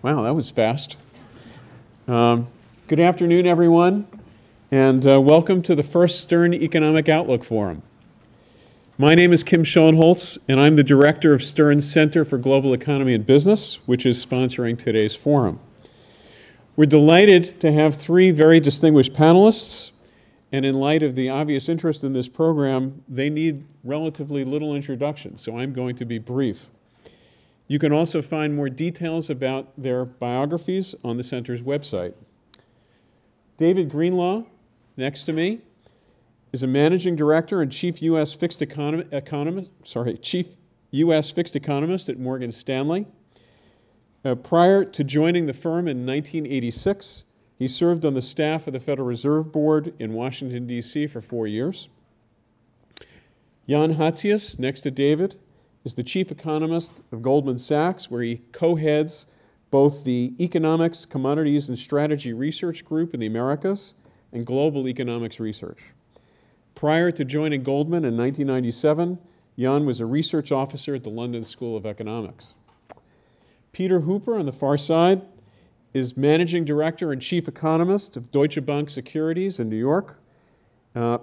Wow, that was fast. Good afternoon, everyone, and welcome to the first Stern Economic Outlook Forum. My name is Kim Schoenholtz, and I'm the director of Stern's Center for Global Economy and Business, which is sponsoring today's forum. We're delighted to have three very distinguished panelists, and in light of the obvious interest in this program, they need relatively little introduction, so I'm going to be brief. You can also find more details about their biographies on the center's website. David Greenlaw, next to me, is a managing director and chief U.S. fixed economist at Morgan Stanley. Prior to joining the firm in 1986, he served on the staff of the Federal Reserve Board in Washington, D.C. for 4 years. Jan Hatzius, next to David, is the chief economist of Goldman Sachs, where he co-heads both the Economics, Commodities, and Strategy Research Group in the Americas and Global Economics Research. Prior to joining Goldman in 1997, Jan was a research officer at the London School of Economics. Peter Hooper, on the far side, is managing director and chief economist of Deutsche Bank Securities in New York.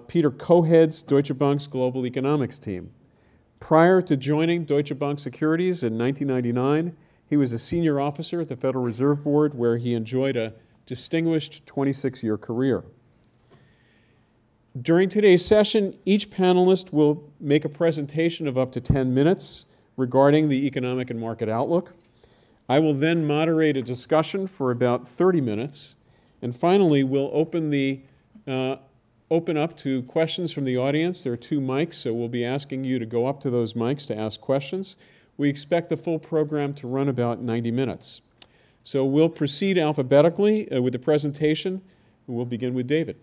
Peter co-heads Deutsche Bank's global economics team. Prior to joining Deutsche Bank Securities in 1999, he was a senior officer at the Federal Reserve Board, where he enjoyed a distinguished 26-year career. During today's session, each panelist will make a presentation of up to 10 minutes regarding the economic and market outlook. I will then moderate a discussion for about 30 minutes. And finally, we'll open up to questions from the audience. There are two mics, so we'll be asking you to go up to those mics to ask questions. We expect the full program to run about 90 minutes. So we'll proceed alphabetically with the presentation. We'll begin with David.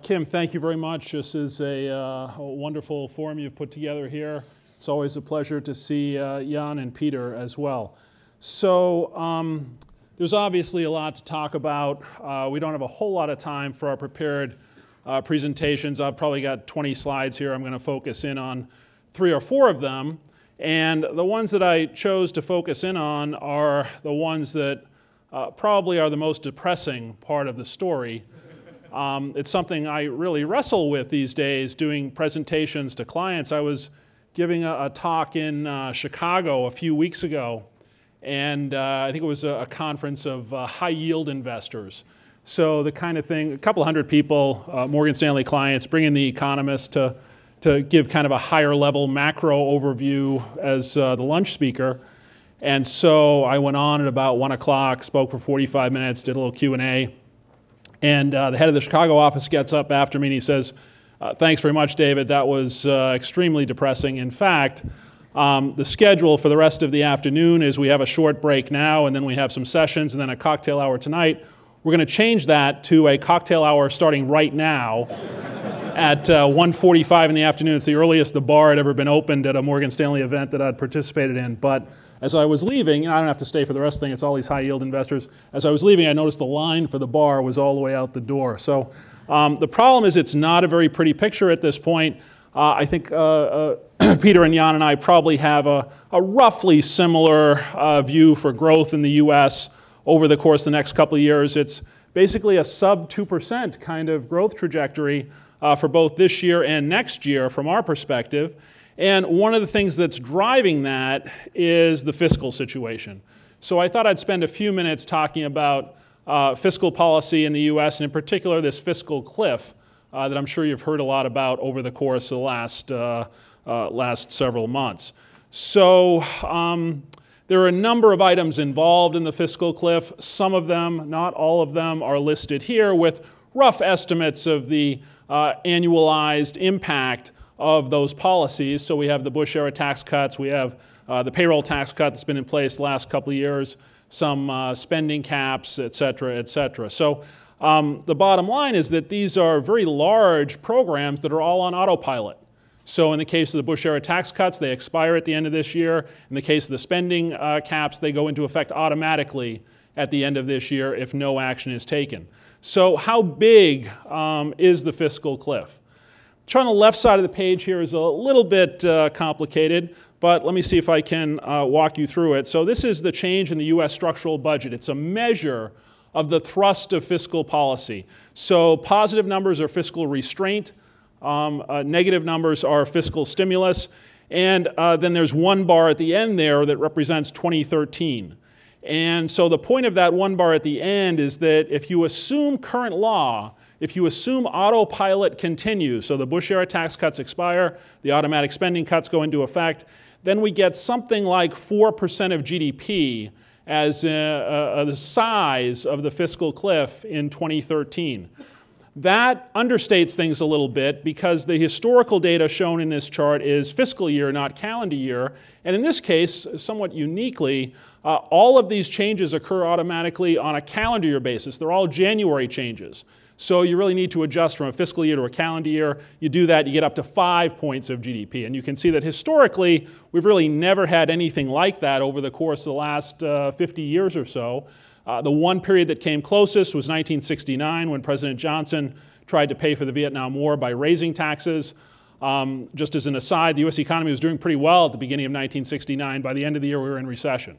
Kim, thank you very much. This is a wonderful forum you've put together here. It's always a pleasure to see Jan and Peter as well. So there's obviously a lot to talk about. We don't have a whole lot of time for our prepared presentations. I've probably got 20 slides here. I'm going to focus in on 3 or 4 of them. And the ones that I chose to focus in on are the ones that probably are the most depressing part of the story. It's something I really wrestle with these days, doing presentations to clients. I was giving a talk in Chicago a few weeks ago, and I think it was a conference of high-yield investors. So the kind of thing, a couple hundred people, Morgan Stanley clients, bring in the economists to give kind of a higher-level macro overview as the lunch speaker. And so I went on at about 1 o'clock, spoke for 45 minutes, did a little Q&A. And the head of the Chicago office gets up after me and he says, thanks very much, David. That was extremely depressing. In fact, the schedule for the rest of the afternoon is we have a short break now, and then we have some sessions, and then a cocktail hour tonight. We're going to change that to a cocktail hour starting right now at 1:45 in the afternoon. It's the earliest the bar had ever been opened at a Morgan Stanley event that I'd participated in. But as I was leaving, and I don't have to stay for the rest of the thing, it's all these high-yield investors. As I was leaving, I noticed the line for the bar was all the way out the door. So the problem is it's not a very pretty picture at this point. I think Peter and Jan and I probably have a roughly similar view for growth in the U.S. over the course of the next couple of years. It's basically a sub 2% kind of growth trajectory for both this year and next year from our perspective. And one of the things that's driving that is the fiscal situation. So I thought I'd spend a few minutes talking about fiscal policy in the U.S., and in particular this fiscal cliff that I'm sure you've heard a lot about over the course of the last several months. So there are a number of items involved in the fiscal cliff. Some of them, not all of them, are listed here with rough estimates of the annualized impact of those policies. So we have the Bush-era tax cuts, we have the payroll tax cut that's been in place the last couple of years, some spending caps, et cetera, et cetera. So the bottom line is that these are very large programs that are all on autopilot. So in the case of the Bush-era tax cuts, they expire at the end of this year. In the case of the spending caps, they go into effect automatically at the end of this year if no action is taken. So how big is the fiscal cliff? chart on the left side of the page here is a little bit complicated, but let me see if I can walk you through it. So this is the change in the U.S. structural budget. It's a measure of the thrust of fiscal policy. So positive numbers are fiscal restraint, negative numbers are fiscal stimulus, and then there's one bar at the end there that represents 2013. And so the point of that one bar at the end is that if you assume current law, if you assume autopilot continues, so the Bush-era tax cuts expire, the automatic spending cuts go into effect, then we get something like 4% of GDP as the size of the fiscal cliff in 2013. That understates things a little bit because the historical data shown in this chart is fiscal year, not calendar year. And in this case, somewhat uniquely, all of these changes occur automatically on a calendar year basis. They're all January changes. So you really need to adjust from a fiscal year to a calendar year. You do that, you get up to 5 points of GDP. And you can see that historically, we've really never had anything like that over the course of the last 50 years or so. The one period that came closest was 1969 when President Johnson tried to pay for the Vietnam War by raising taxes. Just as an aside, the US economy was doing pretty well at the beginning of 1969. By the end of the year, we were in recession.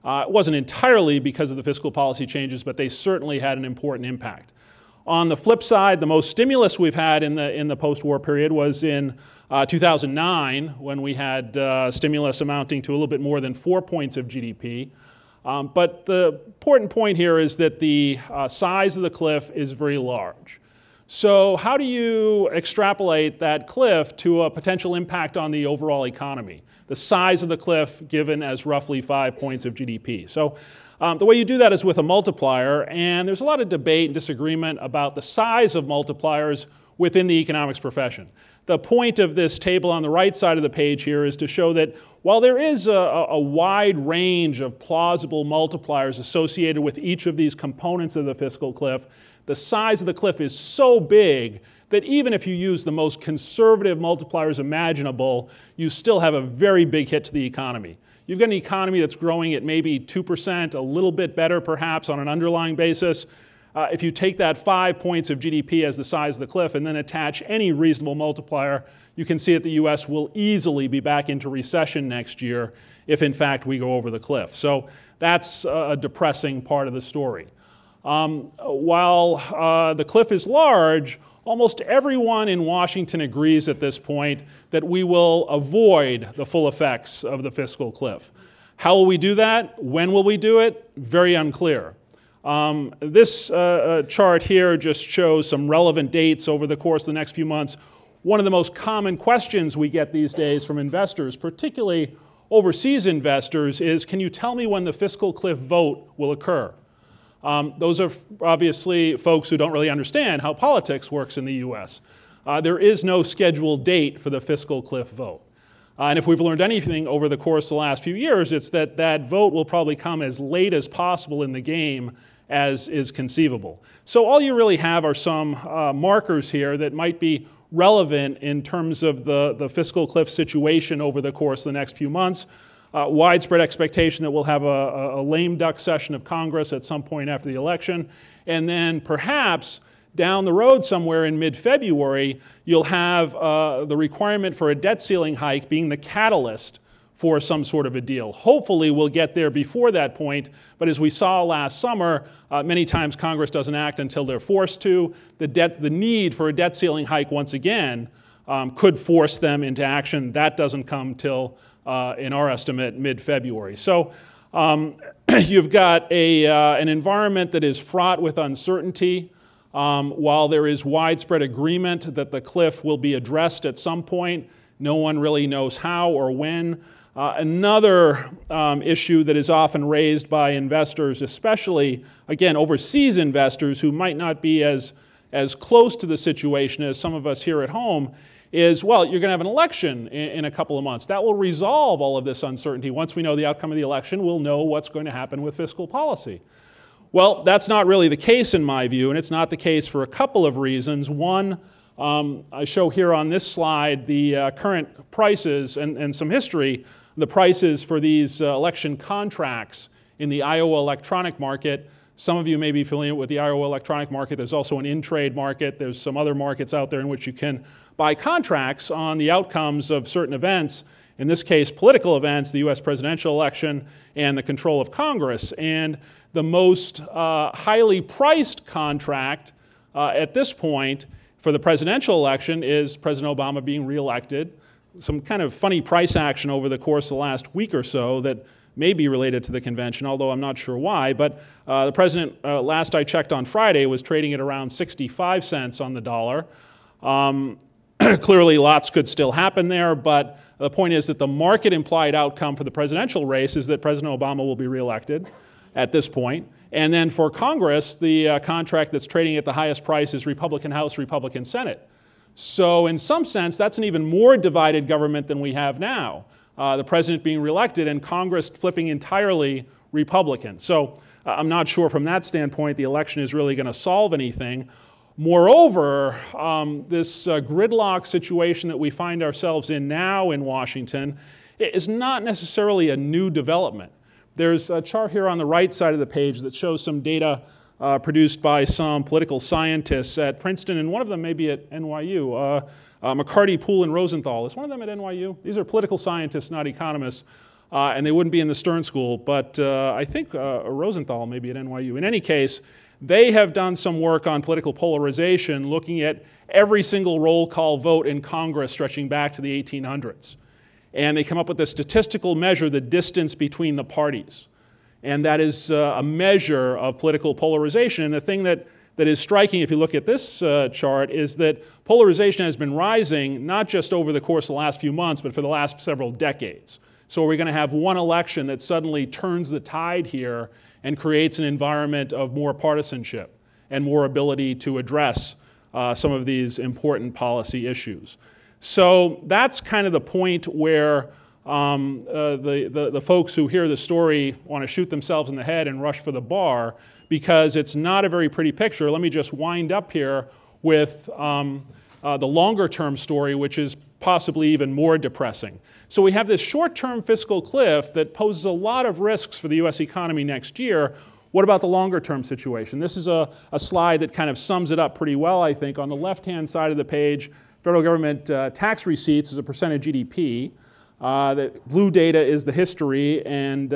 It wasn't entirely because of the fiscal policy changes, but they certainly had an important impact. On the flip side, the most stimulus we've had in the post-war period was in 2009 when we had stimulus amounting to a little bit more than 4 points of GDP. But the important point here is that the size of the cliff is very large. So how do you extrapolate that cliff to a potential impact on the overall economy? The size of the cliff given as roughly 5 points of GDP. So the way you do that is with a multiplier, and there's a lot of debate and disagreement about the size of multipliers within the economics profession. The point of this table on the right side of the page here is to show that while there is a wide range of plausible multipliers associated with each of these components of the fiscal cliff, the size of the cliff is so big that even if you use the most conservative multipliers imaginable, you still have a very big hit to the economy. You've got an economy that's growing at maybe 2%, a little bit better perhaps on an underlying basis. If you take that 5 points of GDP as the size of the cliff and then attach any reasonable multiplier, you can see that the US will easily be back into recession next year if in fact we go over the cliff. So that's a depressing part of the story. While the cliff is large, almost everyone in Washington agrees at this point that we will avoid the full effects of the fiscal cliff. How will we do that? When will we do it? Very unclear. This chart here just shows some relevant dates over the course of the next few months. One of the most common questions we get these days from investors, particularly overseas investors, is can you tell me when the fiscal cliff vote will occur? Those are obviously folks who don't really understand how politics works in the US. There is no scheduled date for the fiscal cliff vote. And if we've learned anything over the course of the last few years, it's that that vote will probably come as late as possible in the game as is conceivable. So all you really have are some markers here that might be relevant in terms of the fiscal cliff situation over the course of the next few months. Widespread expectation that we'll have a lame duck session of Congress at some point after the election, and then perhaps down the road somewhere in mid-February, you'll have the requirement for a debt ceiling hike being the catalyst for some sort of a deal. Hopefully we'll get there before that point, but as we saw last summer, many times Congress doesn't act until they're forced to. The need for a debt ceiling hike once again could force them into action. That doesn't come till, in our estimate, mid-February. So you've got an environment that is fraught with uncertainty. While there is widespread agreement that the cliff will be addressed at some point, no one really knows how or when. Another issue that is often raised by investors, especially, again, overseas investors who might not be as close to the situation as some of us here at home, is, well, you're going to have an election in a couple of months. That will resolve all of this uncertainty. Once we know the outcome of the election, we'll know what's going to happen with fiscal policy. Well, that's not really the case in my view, and it's not the case for a couple of reasons. One, I show here on this slide the current prices and some history, the prices for these election contracts in the Iowa electronic market. Some of you may be familiar with the Iowa electronic market. There's also an in-trade market. There's some other markets out there in which you can buy contracts on the outcomes of certain events, in this case, political events, the US presidential election and the control of Congress. And the most highly priced contract at this point for the presidential election is President Obama being reelected. Some kind of funny price action over the course of the last week or so that may be related to the convention, although I'm not sure why. But the president, last I checked on Friday, was trading at around 65 cents on the dollar. Clearly, lots could still happen there, but the point is that the market implied outcome for the presidential race is that President Obama will be reelected at this point. And then for Congress, the contract that's trading at the highest price is Republican House, Republican Senate. So in some sense, that's an even more divided government than we have now. The president being reelected and Congress flipping entirely Republican. So I'm not sure from that standpoint the election is really going to solve anything. Moreover, this gridlock situation that we find ourselves in now in Washington is not necessarily a new development. There's a chart here on the right side of the page that shows some data produced by some political scientists at Princeton, and one of them may be at NYU. McCarty, Poole, and Rosenthal. Is one of them at NYU? These are political scientists, not economists, and they wouldn't be in the Stern School, but I think Rosenthal may be at NYU. In any case, they have done some work on political polarization, looking at every single roll call vote in Congress stretching back to the 1800s. And they come up with a statistical measure, the distance between the parties. And that is a measure of political polarization. And the thing that is striking, if you look at this chart, is that polarization has been rising not just over the course of the last few months, but for the last several decades. So we're going to have one election that suddenly turns the tide here and creates an environment of more partisanship and more ability to address some of these important policy issues. So that's kind of the point where the folks who hear the story want to shoot themselves in the head and rush for the bar, because it's not a very pretty picture. Let me just wind up here with the longer-term story, which is possibly even more depressing. So we have this short-term fiscal cliff that poses a lot of risks for the US economy next year. What about the longer-term situation? This is a slide that kind of sums it up pretty well, I think. On the left-hand side of the page, federal government tax receipts as a percent of GDP. The blue data is the history, and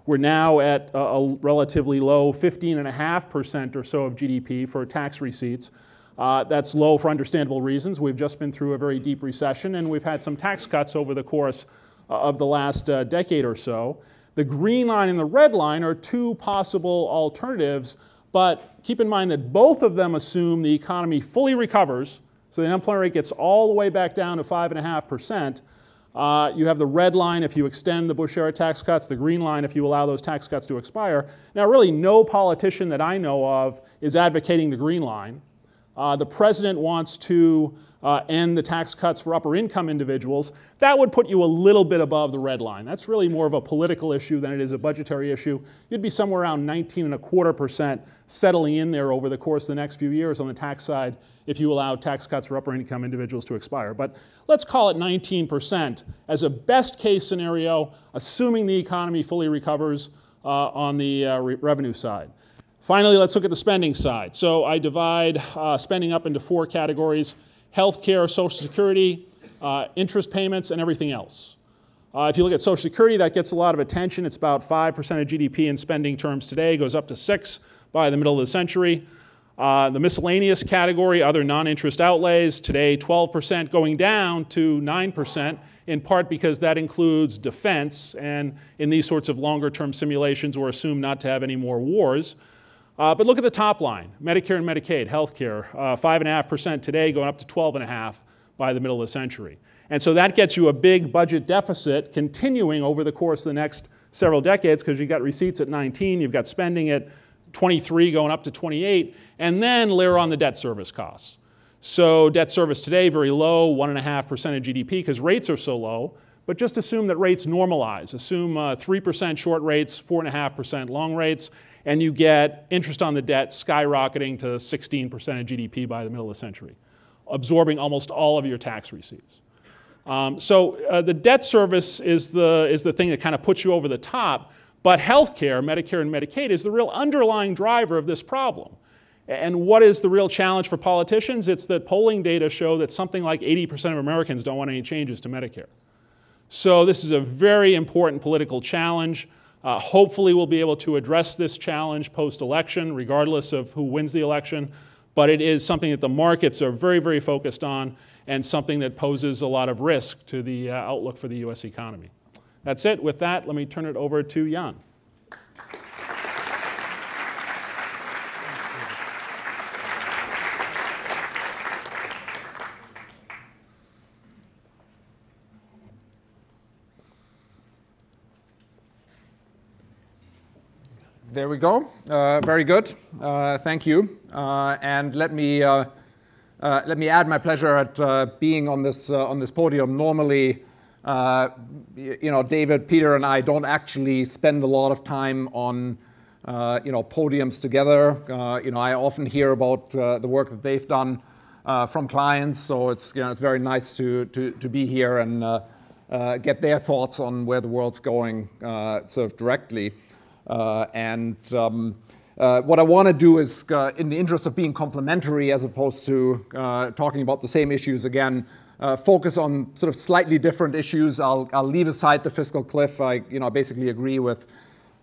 we're now at a relatively low 15.5% or so of GDP for tax receipts. That's low for understandable reasons. We've just been through a very deep recession, and we've had some tax cuts over the course of the last decade or so. The green line and the red line are two possible alternatives, but keep in mind that both of them assume the economy fully recovers, so the unemployment rate gets all the way back down to 5.5%. You have the red line if you extend the Bush-era tax cuts, the green line if you allow those tax cuts to expire. Now, really, no politician that I know of is advocating the green line. The president wants to end the tax cuts for upper-income individuals. That would put you a little bit above the red line. That's really more of a political issue than it is a budgetary issue. You'd be somewhere around 19.25% settling in there over the course of the next few years on the tax side if you allow tax cuts for upper-income individuals to expire. But let's call it 19% as a best-case scenario, assuming the economy fully recovers on the revenue side. Finally, let's look at the spending side. So I divide spending up into four categories: healthcare, Social Security, interest payments, and everything else. If you look at Social Security, that gets a lot of attention. It's about 5% of GDP in spending terms today, goes up to 6% by the middle of the century. The miscellaneous category, other non-interest outlays, today 12%, going down to 9%, in part because that includes defense, and in these sorts of longer-term simulations, we're assumed not to have any more wars. But look at the top line, Medicare and Medicaid, healthcare, 5.5% today, going up to 12.5% by the middle of the century. And so that gets you a big budget deficit continuing over the course of the next several decades, because you've got receipts at 19, you've got spending at 23 going up to 28, and then layer on the debt service costs. So debt service today, very low, 1.5% of GDP, because rates are so low. But just assume that rates normalize. Assume 3% short rates, 4.5% long rates, and you get interest on the debt skyrocketing to 16% of GDP by the middle of the century, absorbing almost all of your tax receipts. So the debt service is the thing that kind of puts you over the top. But healthcare, Medicare and Medicaid, is the real underlying driver of this problem. And what is the real challenge for politicians? It's that polling data show that something like 80% of Americans don't want any changes to Medicare. So this is a very important political challenge. Hopefully we'll be able to address this challenge post-election, regardless of who wins the election. But it is something that the markets are very, very focused on, and something that poses a lot of risk to the outlook for the US economy. That's it. With that, let me turn it over to Jan. There we go. Very good. Thank you. And let me add my pleasure at being on this podium. Normally, David, Peter, and I don't actually spend a lot of time on podiums together. I often hear about the work that they've done from clients, so it's very nice to be here and get their thoughts on where the world's going sort of directly. What I want to do is, in the interest of being complementary as opposed to talking about the same issues again, focus on sort of slightly different issues. I'll leave aside the fiscal cliff. I basically agree with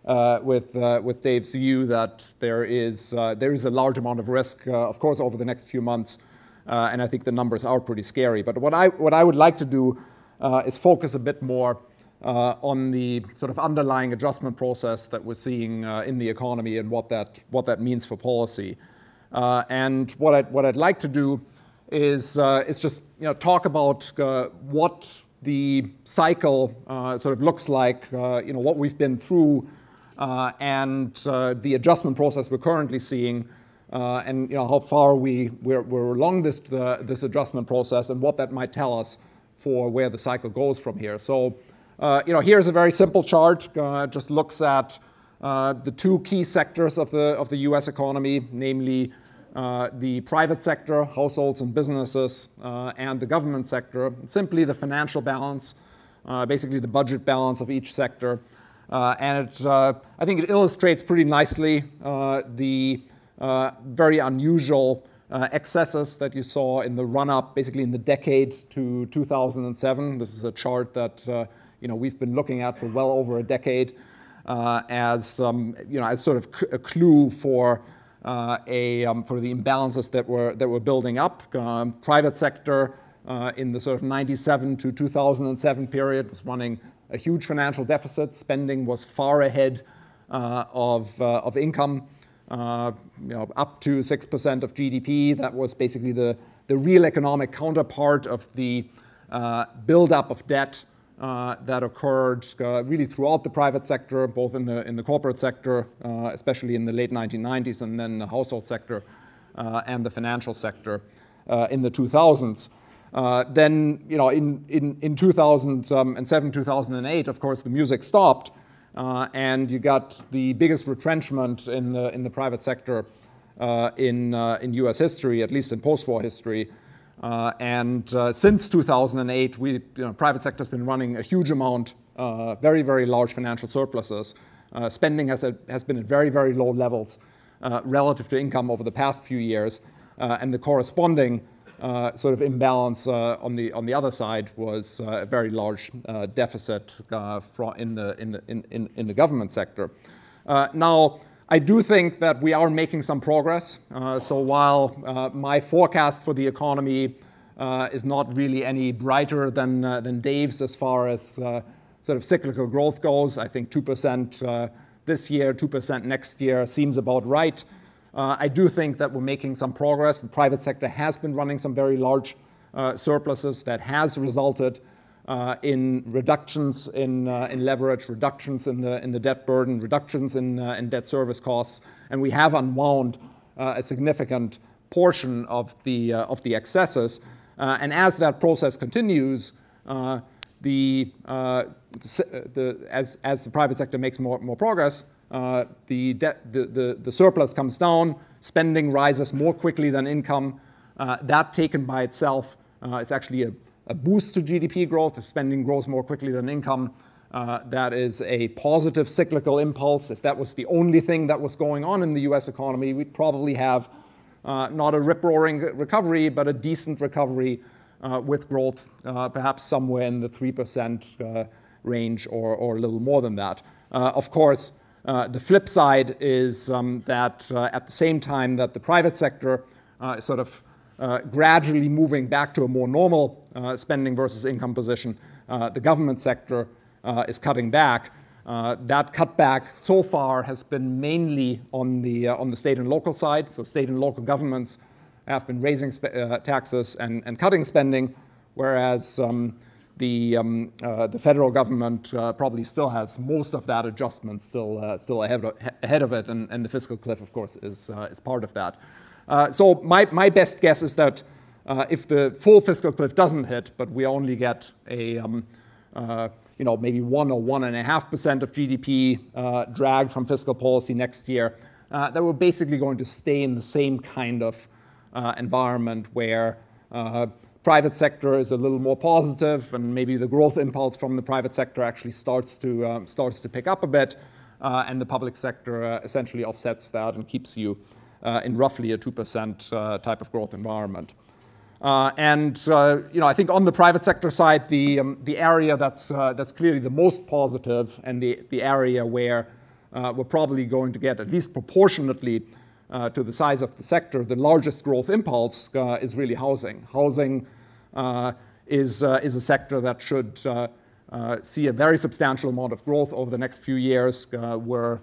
Dave's view that there is a large amount of risk, of course, over the next few months, and I think the numbers are pretty scary. But what I would like to do is focus a bit more on the sort of underlying adjustment process that we're seeing in the economy and what that means for policy. And what I'd like to do is just talk about what the cycle sort of looks like, what we've been through, and the adjustment process we're currently seeing, and how far we're along this adjustment process and what that might tell us for where the cycle goes from here. So. Here's a very simple chart. Just looks at the two key sectors of the U.S. economy, namely the private sector, households and businesses, and the government sector. Simply the financial balance, basically the budget balance of each sector. And I think it illustrates pretty nicely the very unusual excesses that you saw in the run-up, basically in the decade to 2007. This is a chart that we've been looking at for well over a decade as sort of a clue for the imbalances that were building up. Private sector in the sort of 97 to 2007 period was running a huge financial deficit. Spending was far ahead of income, up to 6% of GDP. That was basically the real economic counterpart of the buildup of debt that occurred really throughout the private sector, both in the corporate sector, especially in the late 1990s, and then the household sector and the financial sector in the 2000s. Then, in 2007, 2008, of course, the music stopped, and you got the biggest retrenchment in the private sector in U.S. history, at least in post-war history. Since 2008, private sector has been running a huge amount, very, very large financial surpluses. Spending has been at very, very low levels relative to income over the past few years, and the corresponding sort of imbalance on the other side was a very large deficit in the government sector. Now, I do think that we are making some progress. So while my forecast for the economy is not really any brighter than Dave's as far as sort of cyclical growth goes, I think 2% this year, 2% next year seems about right. I do think that we're making some progress. The private sector has been running some very large surpluses that has resulted in reductions in leverage, reductions in the debt burden, reductions in debt service costs, and we have unwound a significant portion of the excesses. And as that process continues, as the private sector makes more progress, the surplus comes down, spending rises more quickly than income. That taken by itself is actually a boost to GDP growth. If spending grows more quickly than income, That is a positive cyclical impulse. If that was the only thing that was going on in the US economy, we'd probably have not a rip-roaring recovery, but a decent recovery with growth perhaps somewhere in the 3% range or a little more than that. Of course, the flip side is that at the same time that the private sector is sort of gradually moving back to a more normal spending versus income position, the government sector is cutting back. That cutback so far has been mainly on the state and local side. So state and local governments have been raising taxes and cutting spending, whereas the federal government probably still has most of that adjustment still ahead of it, and the fiscal cliff, of course, is part of that. So my best guess is that if the full fiscal cliff doesn't hit, but we only get a maybe 1 or 1.5% of GDP drag from fiscal policy next year, that we're basically going to stay in the same kind of environment where private sector is a little more positive, and maybe the growth impulse from the private sector actually starts to pick up a bit, and the public sector essentially offsets that and keeps you in roughly a 2% type of growth environment. I think on the private sector side, the area that's clearly the most positive, and the area where we're probably going to get, at least proportionately to the size of the sector, the largest growth impulse is really housing. Housing is a sector that should see a very substantial amount of growth over the next few years. We're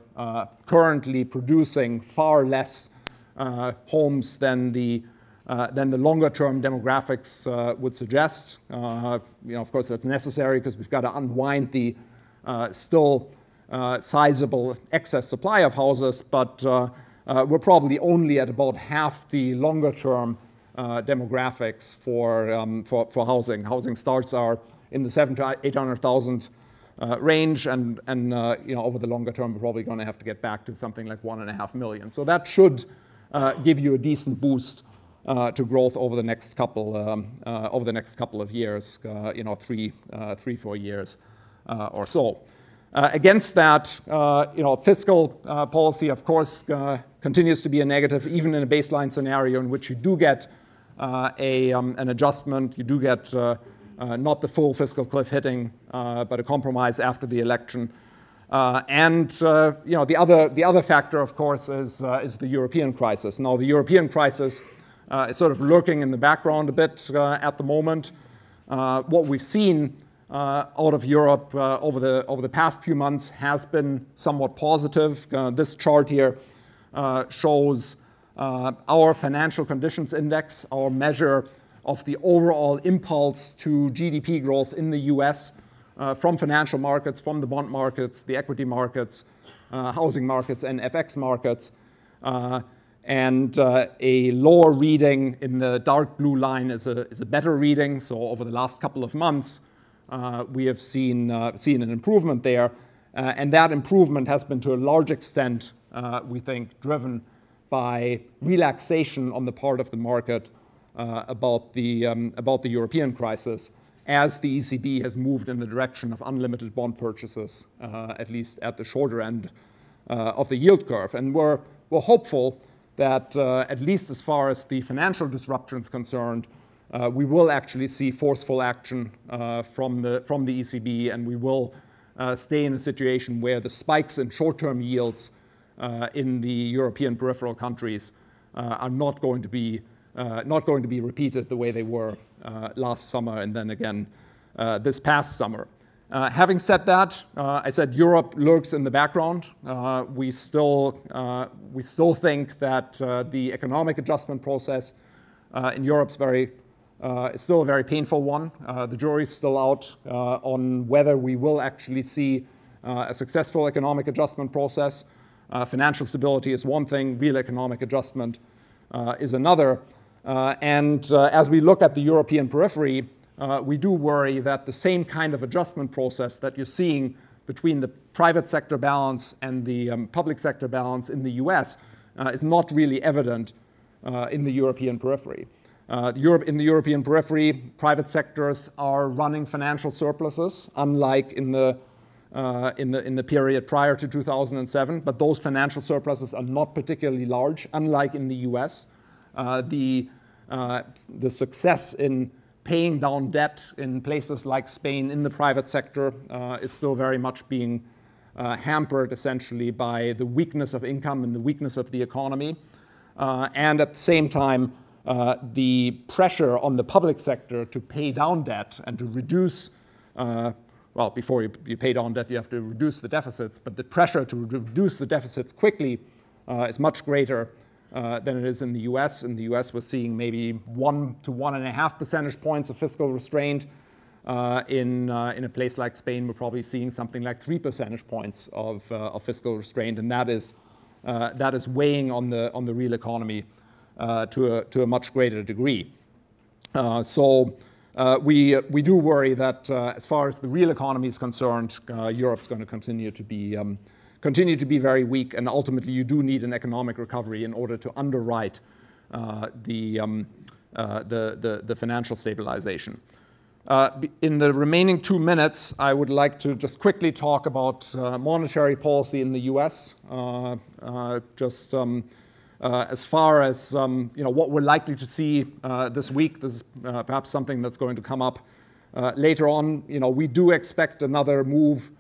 currently producing far less homes than the longer-term demographics would suggest. Of course, that's necessary because we've got to unwind the still sizable excess supply of houses, but we're probably only at about half the longer-term demographics for housing. Housing starts are in the 700,000 to 800,000 range, and over the longer term, we're probably going to have to get back to something like 1.5 million. So that should give you a decent boost to growth over the next couple of years, 3-4 years or so. Against that, fiscal policy, of course, continues to be a negative, even in a baseline scenario in which you do get an adjustment. You do get not the full fiscal cliff hitting, but a compromise after the election. The other factor, of course, is the European crisis. Now, the European crisis is sort of lurking in the background a bit at the moment. What we've seen out of Europe over the past few months has been somewhat positive. This chart here shows our financial conditions index, our measure of the overall impulse to GDP growth in the US from financial markets, from the bond markets, the equity markets, housing markets, and FX markets. A lower reading in the dark blue line is a better reading. So over the last couple of months, we have seen an improvement there. And that improvement has been to a large extent, we think, driven by relaxation on the part of the market about the European crisis, as the ECB has moved in the direction of unlimited bond purchases, at least at the shorter end of the yield curve. And we're hopeful that at least as far as the financial disruption is concerned, we will actually see forceful action from the ECB, and we will stay in a situation where the spikes in short-term yields in the European peripheral countries are not going to be repeated the way they were last summer and then again this past summer. Having said that, I said Europe lurks in the background. We still think that the economic adjustment process in Europe is still a very painful one. The jury's still out on whether we will actually see a successful economic adjustment process. Financial stability is one thing, real economic adjustment is another. As we look at the European periphery, we do worry that the same kind of adjustment process that you're seeing between the private sector balance and the public sector balance in the US is not really evident in the European periphery. In the European periphery, private sectors are running financial surpluses, unlike in the in the period prior to 2007, but those financial surpluses are not particularly large, unlike in the US. The success in paying down debt in places like Spain in the private sector is still very much being hampered essentially by the weakness of income and the weakness of the economy. And at the same time, the pressure on the public sector to pay down debt and to reduce, well, before you pay down debt, you have to reduce the deficits, but the pressure to reduce the deficits quickly is much greater than it is in the US. In the US, we're seeing maybe 1 to 1.5 percentage points of fiscal restraint. In a place like Spain, we're probably seeing something like 3 percentage points of fiscal restraint, and that is weighing on the real economy to a much greater degree. So we do worry that as far as the real economy is concerned, Europe's going to continue to be very weak, and ultimately you do need an economic recovery in order to underwrite the financial stabilization. In the remaining 2 minutes, I would like to just quickly talk about monetary policy in the US, as far as what we're likely to see this week. This is perhaps something that's going to come up later on. We do expect another move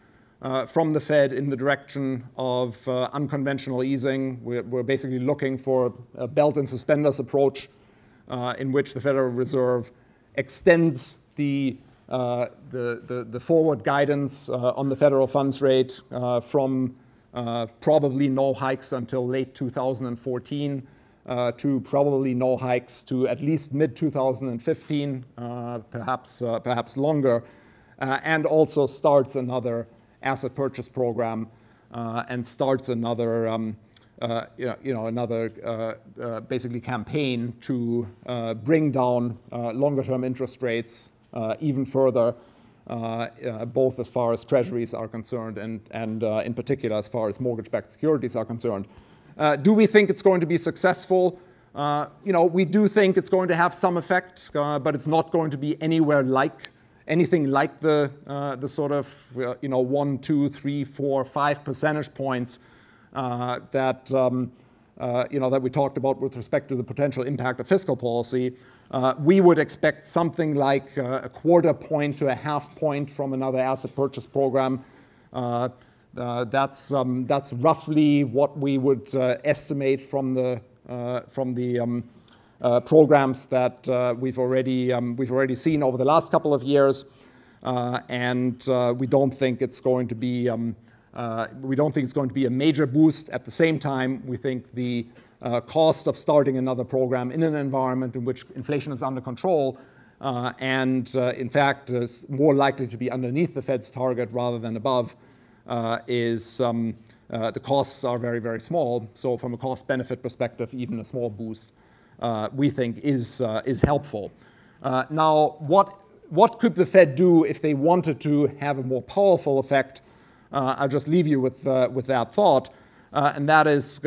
from the Fed in the direction of unconventional easing. We're basically looking for a belt and suspenders approach in which the Federal Reserve extends the forward guidance on the federal funds rate from probably no hikes until late 2014 to probably no hikes to at least mid-2015, perhaps longer, and also starts another asset purchase program and starts another basically campaign to bring down longer-term interest rates even further, both as far as treasuries are concerned and in particular as far as mortgage-backed securities are concerned. Do we think it's going to be successful? We do think it's going to have some effect, but it's not going to be anything like the sort of 1, 2, 3, 4, 5 percentage points that we talked about with respect to the potential impact of fiscal policy. We would expect something like a 1/4 point to a 1/2 point from another asset purchase program. That's roughly what we would estimate from the programs that we've already seen over the last couple of years, and we don't think it's going to be a major boost. At the same time, we think the cost of starting another program in an environment in which inflation is under control and in fact is more likely to be underneath the Fed's target rather than above the costs are very, very small. So from a cost-benefit perspective, even a small boost we think is helpful. Now, what could the Fed do if they wanted to have a more powerful effect? I'll just leave you with that thought, and that is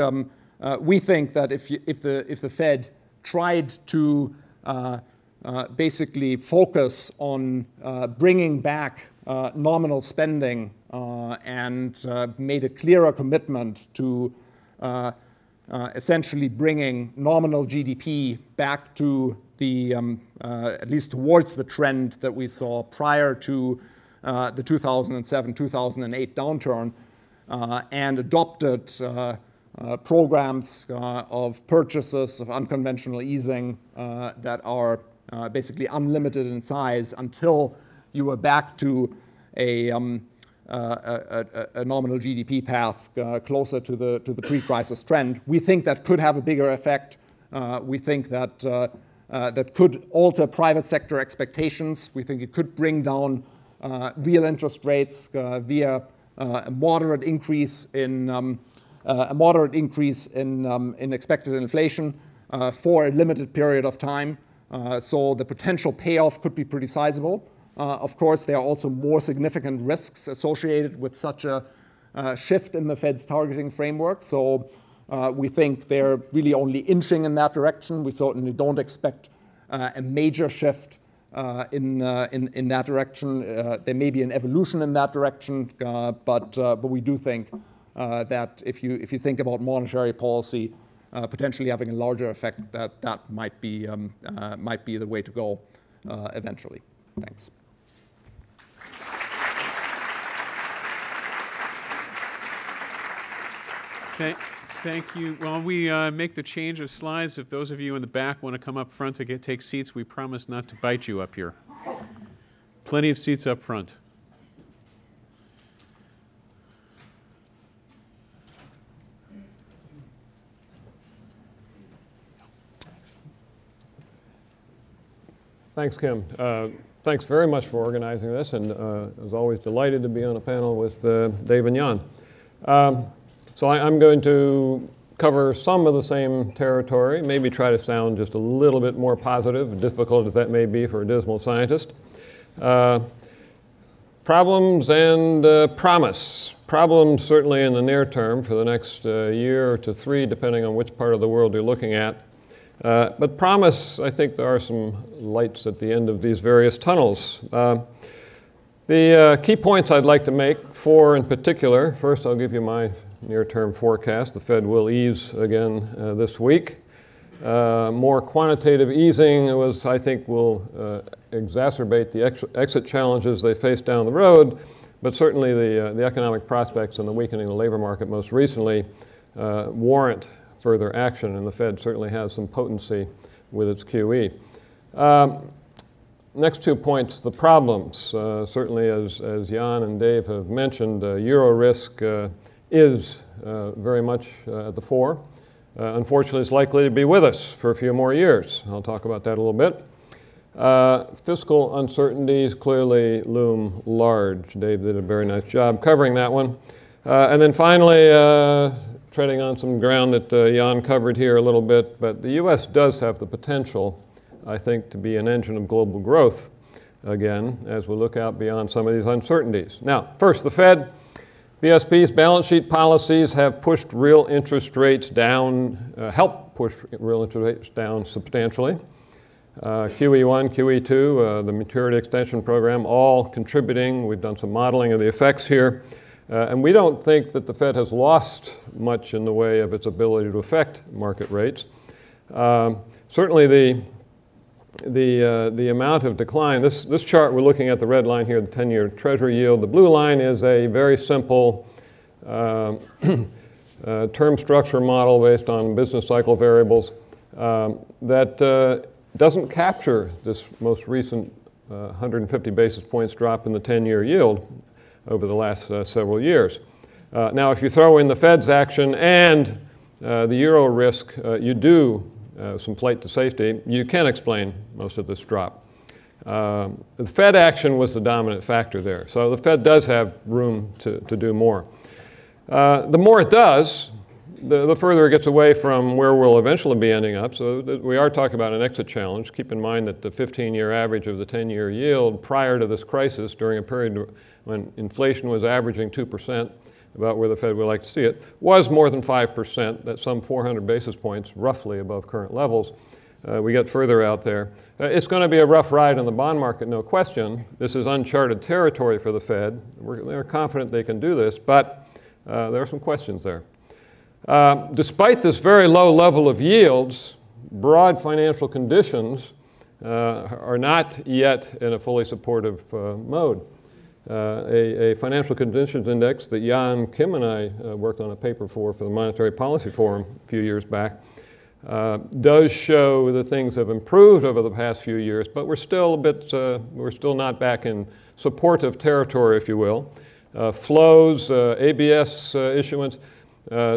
we think that if the Fed tried to basically focus on bringing back nominal spending and made a clearer commitment to essentially bringing nominal GDP back to the at least towards the trend that we saw prior to the 2007-2008 downturn, and adopted programs of purchases of unconventional easing that are basically unlimited in size until you are back to a nominal GDP path closer to the pre-crisis trend. We think that could have a bigger effect. We think that that could alter private sector expectations. We think it could bring down real interest rates via a moderate increase in expected inflation for a limited period of time. So the potential payoff could be pretty sizable. Of course, there are also more significant risks associated with such a shift in the Fed's targeting framework. So we think they're really only inching in that direction. We certainly don't expect a major shift in that direction. There may be an evolution in that direction, but we do think that if you think about monetary policy potentially having a larger effect, that might be the way to go eventually. Thanks. Thank you. While we make the change of slides, if those of you in the back want to come up front to take seats, we promise not to bite you up here. Plenty of seats up front. Thanks, Kim. Thanks very much for organizing this, and I was always delighted to be on a panel with Dave and Jan. So I'm going to cover some of the same territory, maybe try to sound just a little bit more positive, difficult as that may be for a dismal scientist. Problems and promise. Problems certainly in the near term for the next year to 3, depending on which part of the world you're looking at. But promise, I think there are some lights at the end of these various tunnels. The key points I'd like to make, 4 in particular. First, I'll give you my near-term forecast. The Fed will ease again this week. More quantitative easing I think, will exacerbate the exit challenges they face down the road, but certainly the economic prospects and the weakening of the labor market most recently warrant further action, and the Fed certainly has some potency with its QE. Next 2 points, the problems. Certainly, as Jan and Dave have mentioned, Euro risk is very much at the fore. Unfortunately, it's likely to be with us for a few more years. I'll talk about that a little bit. Fiscal uncertainties clearly loom large. Dave did a very nice job covering that one. And then finally, treading on some ground that Jan covered here a little bit, but the U.S. does have the potential, I think, to be an engine of global growth again as we look out beyond some of these uncertainties. Now, first, the Fed. BSP's balance sheet policies have pushed real interest rates down, helped push real interest rates down substantially. QE1, QE2, the maturity extension program, all contributing. We've done some modeling of the effects here. And we don't think that the Fed has lost much in the way of its ability to affect market rates. Certainly the amount of decline, this chart we're looking at, the red line here, the 10-year Treasury yield. The blue line is a very simple term structure model based on business cycle variables that doesn't capture this most recent 150 basis points drop in the 10-year yield over the last several years. Now, if you throw in the Fed's action and the Euro risk, you do some flight to safety, you can explain most of this drop. The Fed action was the dominant factor there. So the Fed does have room to do more. The more it does, the further it gets away from where we'll eventually be ending up. So we are talking about an exit challenge. Keep in mind that the 15-year average of the 10-year yield prior to this crisis, during a period when inflation was averaging 2%, about where the Fed would like to see it, was more than 5%. That's some 400 basis points, roughly above current levels. We get further out there. It's going to be a rough ride in the bond market, no question. This is uncharted territory for the Fed. They're confident they can do this, but there are some questions there. Despite this very low level of yields, broad financial conditions are not yet in a fully supportive mode. A financial conditions index that Jan, Kim, and I worked on a paper for the Monetary Policy Forum a few years back does show that things have improved over the past few years, but we're still we're still not back in supportive territory, if you will. Flows, ABS issuance,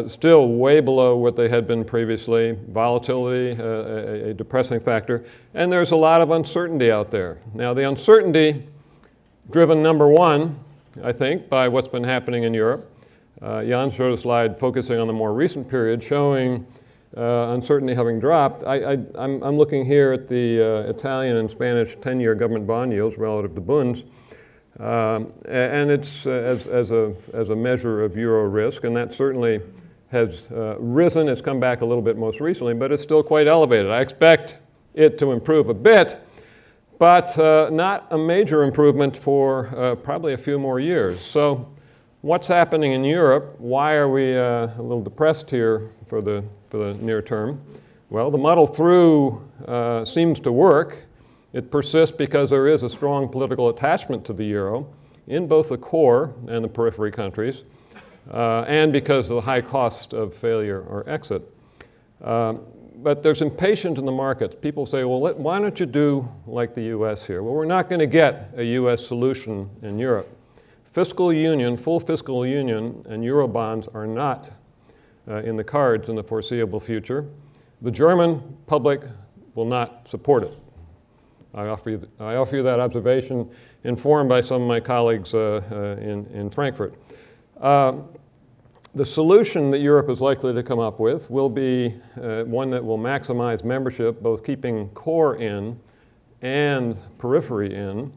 still way below what they had been previously. Volatility, a depressing factor, and there's a lot of uncertainty out there. Now, the uncertainty driven, number one, I think, by what's been happening in Europe. Jan showed a slide focusing on the more recent period, showing uncertainty having dropped. I'm looking here at the Italian and Spanish 10-year government bond yields relative to Bunds, and it's as a measure of Euro risk, and that certainly has risen. It's come back a little bit most recently, but it's still quite elevated. I expect it to improve a bit, but not a major improvement for probably a few more years. So what's happening in Europe? Why are we a little depressed here for the near term? Well, the muddle through seems to work. It persists because there is a strong political attachment to the euro in both the core and the periphery countries, and because of the high cost of failure or exit. But there's impatience in the markets. People say, well, why don't you do like the US here? Well, we're not going to get a US solution in Europe. Fiscal union, full fiscal union, and euro bonds are not in the cards in the foreseeable future. The German public will not support it. I offer you that observation, informed by some of my colleagues in Frankfurt. The solution that Europe is likely to come up with will be one that will maximize membership, both keeping core in and periphery in,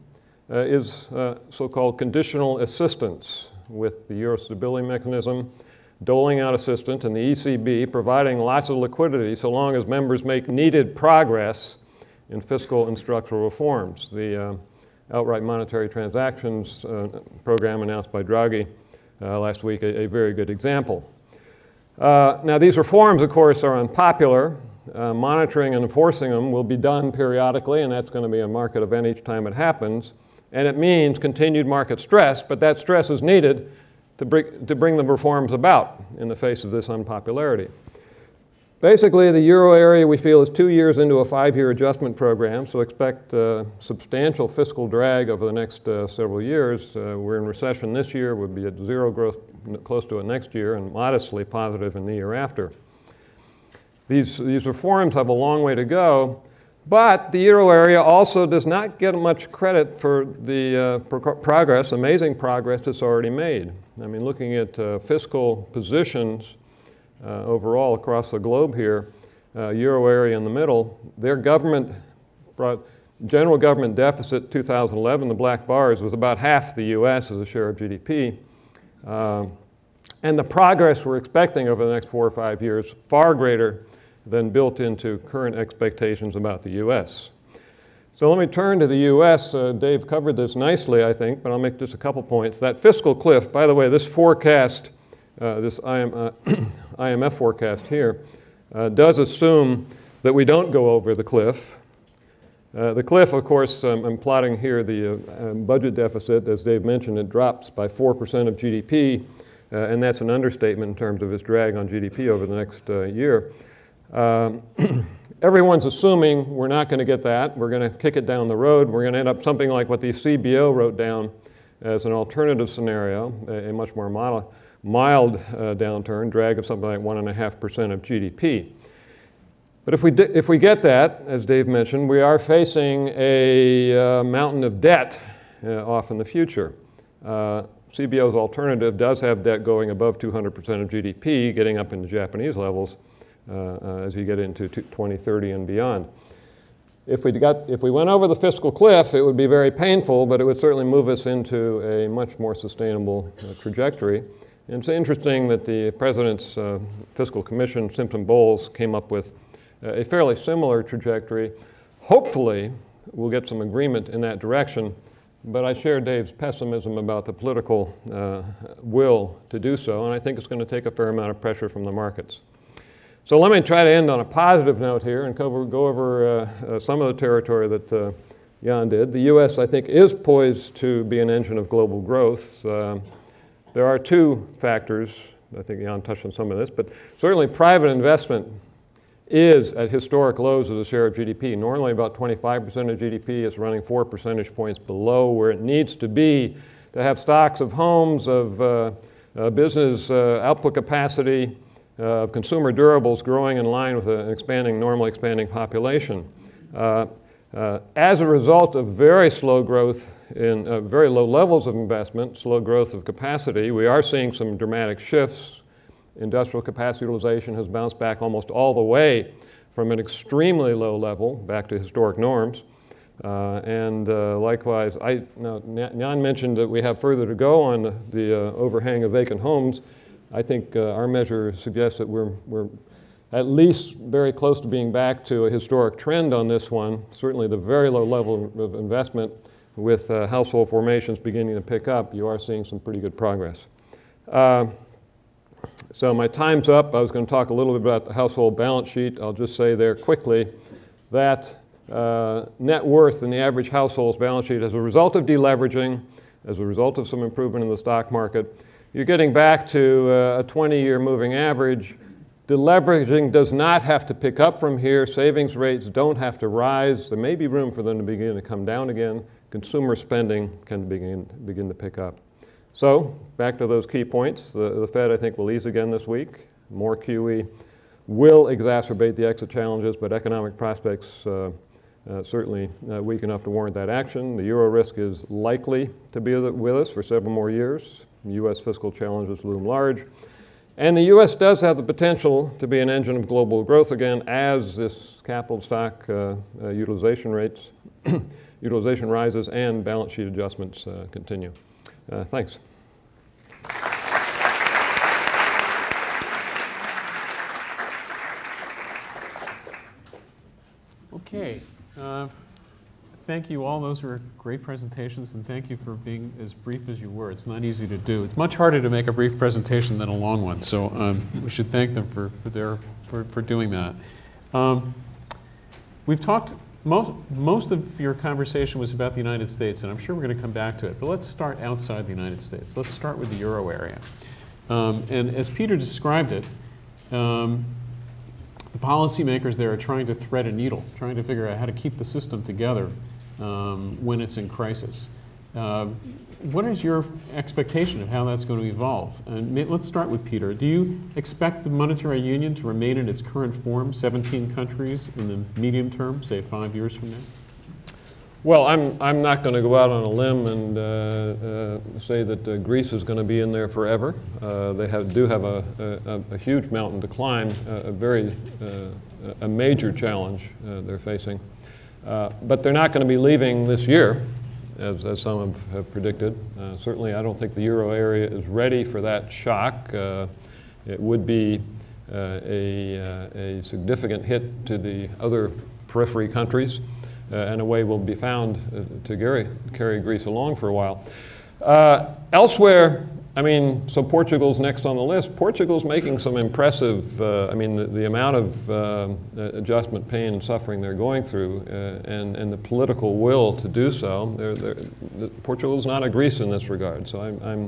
is so-called conditional assistance, with the Euro Stability Mechanism doling out assistance and the ECB providing lots of liquidity so long as members make needed progress in fiscal and structural reforms. The outright monetary transactions program announced by Draghi last week, a very good example. Now, these reforms, of course, are unpopular. Monitoring and enforcing them will be done periodically, and that's going to be a market event each time it happens. And it means continued market stress, but that stress is needed to bring the reforms about in the face of this unpopularity. Basically, the euro area, we feel, is 2 years into a 5-year adjustment program, so expect substantial fiscal drag over the next several years. We're in recession this year, we'll be at zero growth close to it next year, and modestly positive in the year after. These reforms have a long way to go, but the euro area also does not get much credit for the progress, amazing progress that's already made. I mean, looking at fiscal positions overall across the globe here, euro area in the middle, their government general government deficit 2011, the black bars, was about half the US as a share of GDP. And the progress we're expecting over the next 4 or 5 years, far greater than built into current expectations about the US. So let me turn to the US. Dave covered this nicely, I think, but I'll make just a couple points. That fiscal cliff, by the way, this forecast, this IMF forecast here, does assume that we don't go over the cliff. The cliff, of course, I'm plotting here the budget deficit. As Dave mentioned, it drops by 4% of GDP, and that's an understatement in terms of its drag on GDP over the next year. Everyone's assuming we're not going to get that. We're going to kick it down the road. We're going to end up something like what the CBO wrote down as an alternative scenario, a much more mild downturn, drag of something like 1.5% of GDP. But if we get that, as Dave mentioned, we are facing a mountain of debt off in the future. CBO's alternative does have debt going above 200% of GDP, getting up into Japanese levels as you get into 2030 and beyond. If we went over the fiscal cliff, it would be very painful, but it would certainly move us into a much more sustainable trajectory. And it's interesting that the President's Fiscal Commission, Simpson-Bowles, came up with a fairly similar trajectory. Hopefully, we'll get some agreement in that direction, but I share Dave's pessimism about the political will to do so, and I think it's going to take a fair amount of pressure from the markets. So let me try to end on a positive note here and go over some of the territory that Jan did. The US, I think, is poised to be an engine of global growth. There are two factors. I think Jan touched on some of this, but certainly private investment is at historic lows as a share of GDP. Normally about 25% of GDP is running 4 percentage points below where it needs to be to have stocks of homes, of business output capacity, of consumer durables growing in line with an normally expanding population. As a result of very slow growth in very low levels of investment, slow growth of capacity, we are seeing some dramatic shifts. Industrial capacity utilization has bounced back almost all the way from an extremely low level back to historic norms. Likewise, Jan mentioned that we have further to go on the overhang of vacant homes. I think our measure suggests that we're at least very close to being back to a historic trend on this one. Certainly the very low level of investment with household formations beginning to pick up, you are seeing some pretty good progress. So my time's up. I was going to talk a little bit about the household balance sheet. I'll just say there quickly that net worth in the average household's balance sheet as a result of deleveraging, as a result of some improvement in the stock market, you're getting back to a 20-year moving average. Deleveraging does not have to pick up from here. Savings rates don't have to rise. There may be room for them to begin to come down again. Consumer spending can begin to pick up. So back to those key points. The Fed, I think, will ease again this week. More QE will exacerbate the exit challenges, but economic prospects certainly weak enough to warrant that action. The euro risk is likely to be with us for several more years. U.S. fiscal challenges loom large. And the U.S. does have the potential to be an engine of global growth again as this capital stock utilization rises and balance sheet adjustments continue. Thanks. Okay. Thank you all. Those were great presentations, and thank you for being as brief as you were. It's not easy to do. It's much harder to make a brief presentation than a long one, so we should thank them for doing that. We've talked, most of your conversation was about the United States, and I'm sure we're going to come back to it, but let's start outside the United States. Let's start with the euro area. And as Peter described it, the policymakers there are trying to thread a needle, trying to figure out how to keep the system together when it's in crisis. What is your expectation of how that's going to evolve? And let's start with Peter. Do you expect the monetary union to remain in its current form, 17 countries, in the medium term, say 5 years from now? Well, I'm not going to go out on a limb and say that Greece is going to be in there forever. They do have a huge mountain to climb, a major challenge they're facing. But they're not going to be leaving this year, as some have predicted. Certainly, I don't think the euro area is ready for that shock. It would be a significant hit to the other periphery countries. And a way will be found to carry Greece along for a while. Elsewhere, I mean, so Portugal's next on the list. Portugal's making some impressive, I mean, the amount of adjustment, pain, and suffering they're going through, and the political will to do so. Portugal's not a Greece in this regard, so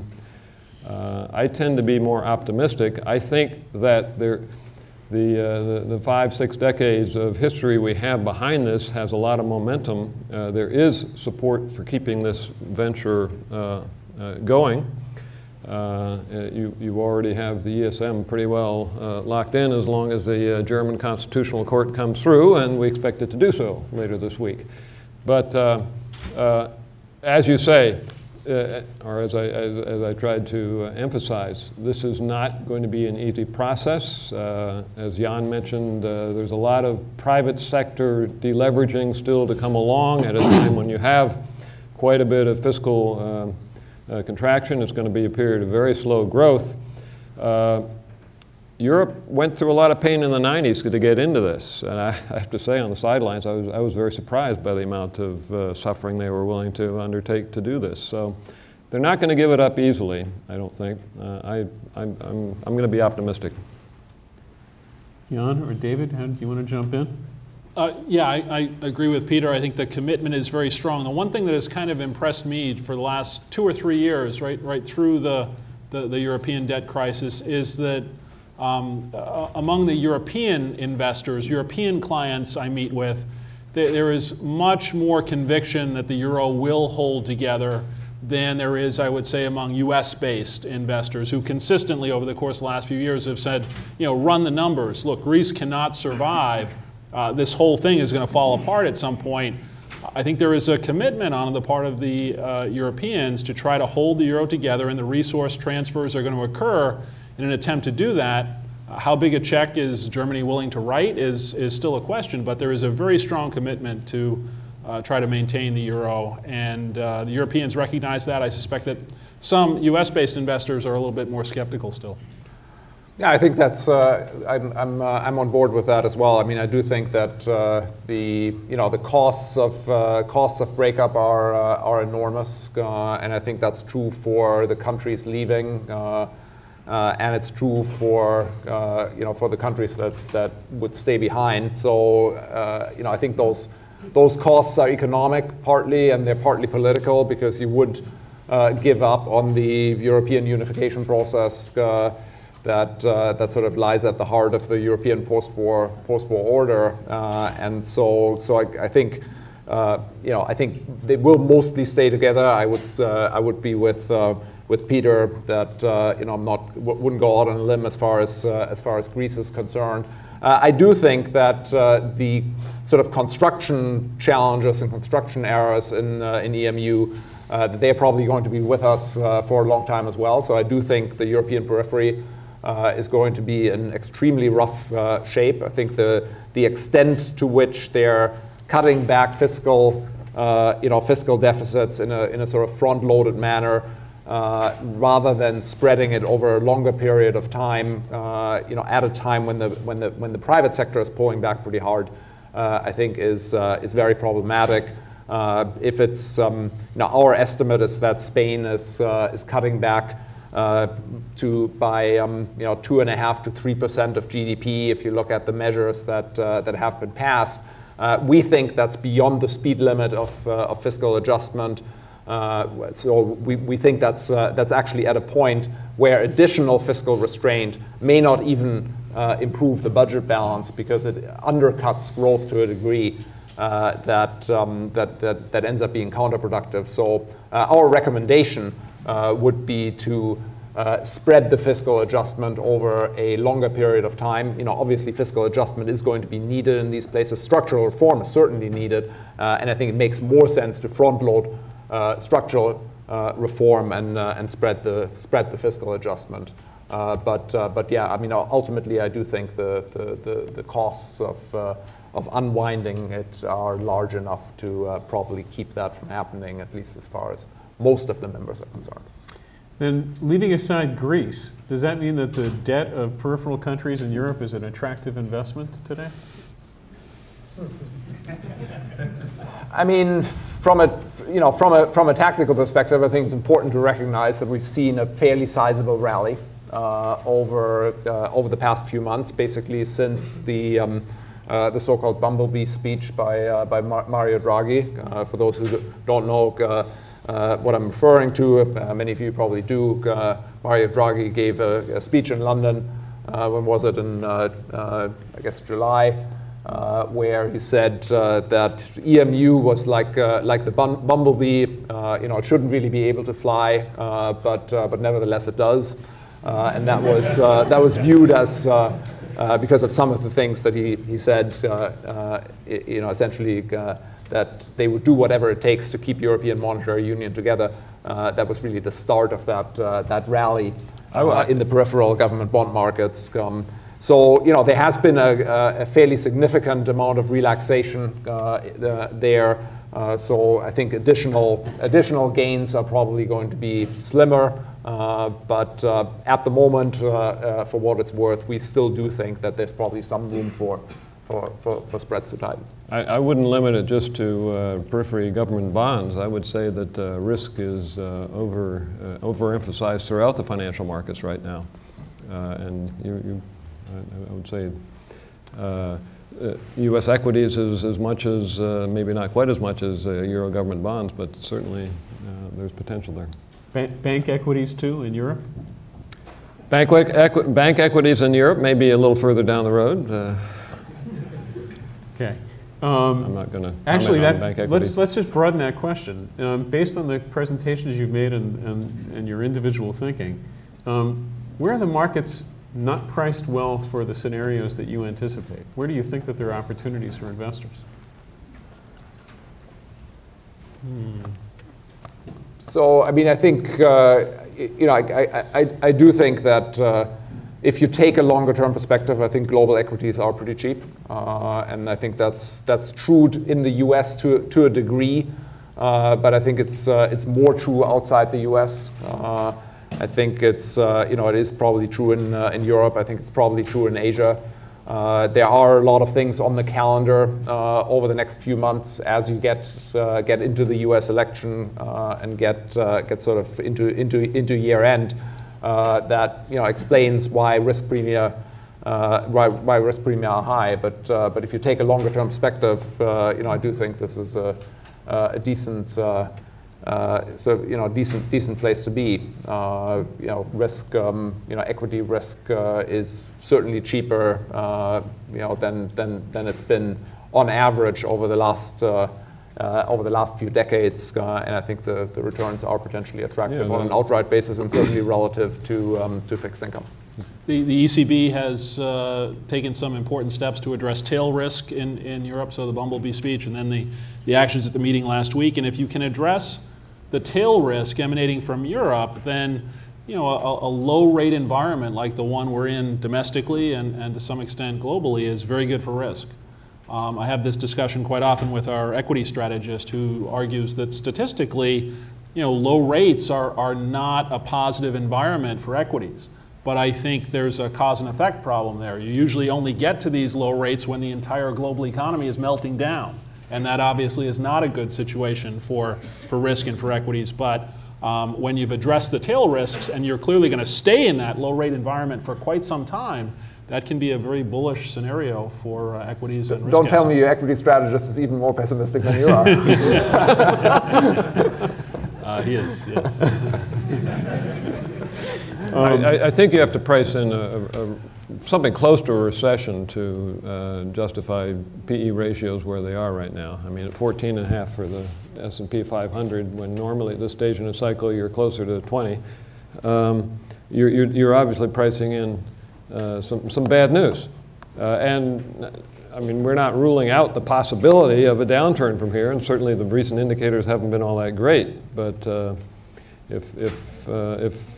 I tend to be more optimistic. I think that the 5-6 decades of history we have behind this has a lot of momentum. There is support for keeping this venture going. You already have the ESM pretty well locked in as long as the German Constitutional Court comes through, and we expect it to do so later this week. But as you say, or as I tried to emphasize, this is not going to be an easy process. As Jan mentioned, there's a lot of private sector deleveraging still to come along at a time when you have quite a bit of fiscal contraction. It's going to be a period of very slow growth. Europe went through a lot of pain in the 90s to get into this. And I have to say, on the sidelines, I was very surprised by the amount of suffering they were willing to undertake to do this. So they're not going to give it up easily, I don't think. I'm going to be optimistic. Jan or David, do you want to jump in? Yeah, I agree with Peter. I think the commitment is very strong. The one thing that has kind of impressed me for the last 2 or 3 years, right through the European debt crisis, is that among the European investors, European clients I meet with, there is much more conviction that the euro will hold together than there is, I would say, among US-based investors who consistently over the course of the last few years have said, run the numbers. Look, Greece cannot survive. This whole thing is going to fall apart at some point. I think there is a commitment on the part of the Europeans to try to hold the euro together, and the resource transfers are going to occur in an attempt to do that. How big a check is Germany willing to write is still a question, but there is a very strong commitment to try to maintain the euro, and the Europeans recognize that. I suspect that some US-based investors are a little bit more skeptical still. Yeah, I think that's. I'm on board with that as well. I mean, I do think that the costs of breakup are enormous, and I think that's true for the countries leaving, and it's true for for the countries that would stay behind. So I think those costs are economic partly, and they're partly political, because you would give up on the European unification process. That sort of lies at the heart of the European post-war order, and so I think I think they will mostly stay together. I would be with Peter that wouldn't go out on a limb as far as Greece is concerned. I do think that the sort of construction challenges and construction errors in EMU, they're probably going to be with us for a long time as well. So I do think the European periphery is going to be in extremely rough shape. I think the extent to which they're cutting back fiscal deficits in a sort of front-loaded manner, rather than spreading it over a longer period of time, at a time when the private sector is pulling back pretty hard, I think is very problematic. If it's our estimate is that Spain is cutting back by 2.5% to 3% of GDP. If you look at the measures that have been passed, we think that's beyond the speed limit of fiscal adjustment. So we think that's actually at a point where additional fiscal restraint may not even improve the budget balance, because it undercuts growth to a degree that ends up being counterproductive. So our recommendation would be to spread the fiscal adjustment over a longer period of time. Obviously fiscal adjustment is going to be needed in these places. Structural reform is certainly needed, and I think it makes more sense to front load structural reform and spread the fiscal adjustment. But yeah, I mean, ultimately I do think the costs of unwinding it are large enough to probably keep that from happening, at least as far as most of the members are concerned. Then, leaving aside Greece, does that mean that the debt of peripheral countries in Europe is an attractive investment today? I mean, from a tactical perspective, I think it's important to recognize that we've seen a fairly sizable rally over the past few months, basically since the so-called bumblebee speech by Mario Draghi. For those who don't know what I'm referring to, many of you probably do. Mario Draghi gave a speech in London. When was it? In I guess July, where he said that EMU was like the bumblebee. It shouldn't really be able to fly, but nevertheless it does. And that was viewed as because of some of the things that he said, essentially that they would do whatever it takes to keep European Monetary Union together. That was really the start of that rally in the peripheral government bond markets. So there has been a fairly significant amount of relaxation there. So I think additional gains are probably going to be slimmer. But at the moment, for what it's worth, we still do think that there's probably some room for spreads to tighten. I wouldn't limit it just to periphery government bonds. I would say that risk is overemphasized throughout the financial markets right now. And I would say U.S. equities is as much as, maybe not quite as much as Euro government bonds, but certainly there's potential there. Bank equities too in Europe? Bank equities in Europe may be a little further down the road. Okay. I'm not going to actually, on bank equities. let's just broaden that question. Based on the presentations you've made and your individual thinking, where are the markets not priced well for the scenarios that you anticipate? Where do you think that there are opportunities for investors? So, I mean, I think, I do think that if you take a longer term perspective, I think global equities are pretty cheap. And I think that's true in the US to a degree, but I think it's more true outside the US. I think it's, it is probably true in Europe. I think it's probably true in Asia. There are a lot of things on the calendar over the next few months as you get into the U.S. election and get sort of into year end that explains why risk premia why risk premia are high. But if you take a longer term perspective, I do think this is a decent decent place to be. Risk, equity risk is certainly cheaper, than it's been on average over the last few decades, and I think the returns are potentially attractive on an outright basis, and certainly relative to fixed income. The ECB has taken some important steps to address tail risk in Europe, so the Bumblebee speech, and then the actions at the meeting last week. And if you can address the tail risk emanating from Europe, then a low rate environment like the one we're in domestically and to some extent globally is very good for risk. I have this discussion quite often with our equity strategist, who argues that statistically, low rates are not a positive environment for equities. But I think there's a cause and effect problem there. You usually only get to these low rates when the entire global economy is melting down. And that obviously is not a good situation for risk and for equities. But when you've addressed the tail risks and you're clearly going to stay in that low rate environment for quite some time, that can be a very bullish scenario for equities and risk Don't tell assets. me your equity strategist is even more pessimistic than you are. He is, yes. I think you have to price in something close to a recession to justify PE ratios where they are right now. I mean, at 14.5 for the S&P 500, when normally at this stage in a cycle you're closer to 20, you're obviously pricing in some bad news. And I mean, we're not ruling out the possibility of a downturn from here, and certainly the recent indicators haven't been all that great. But if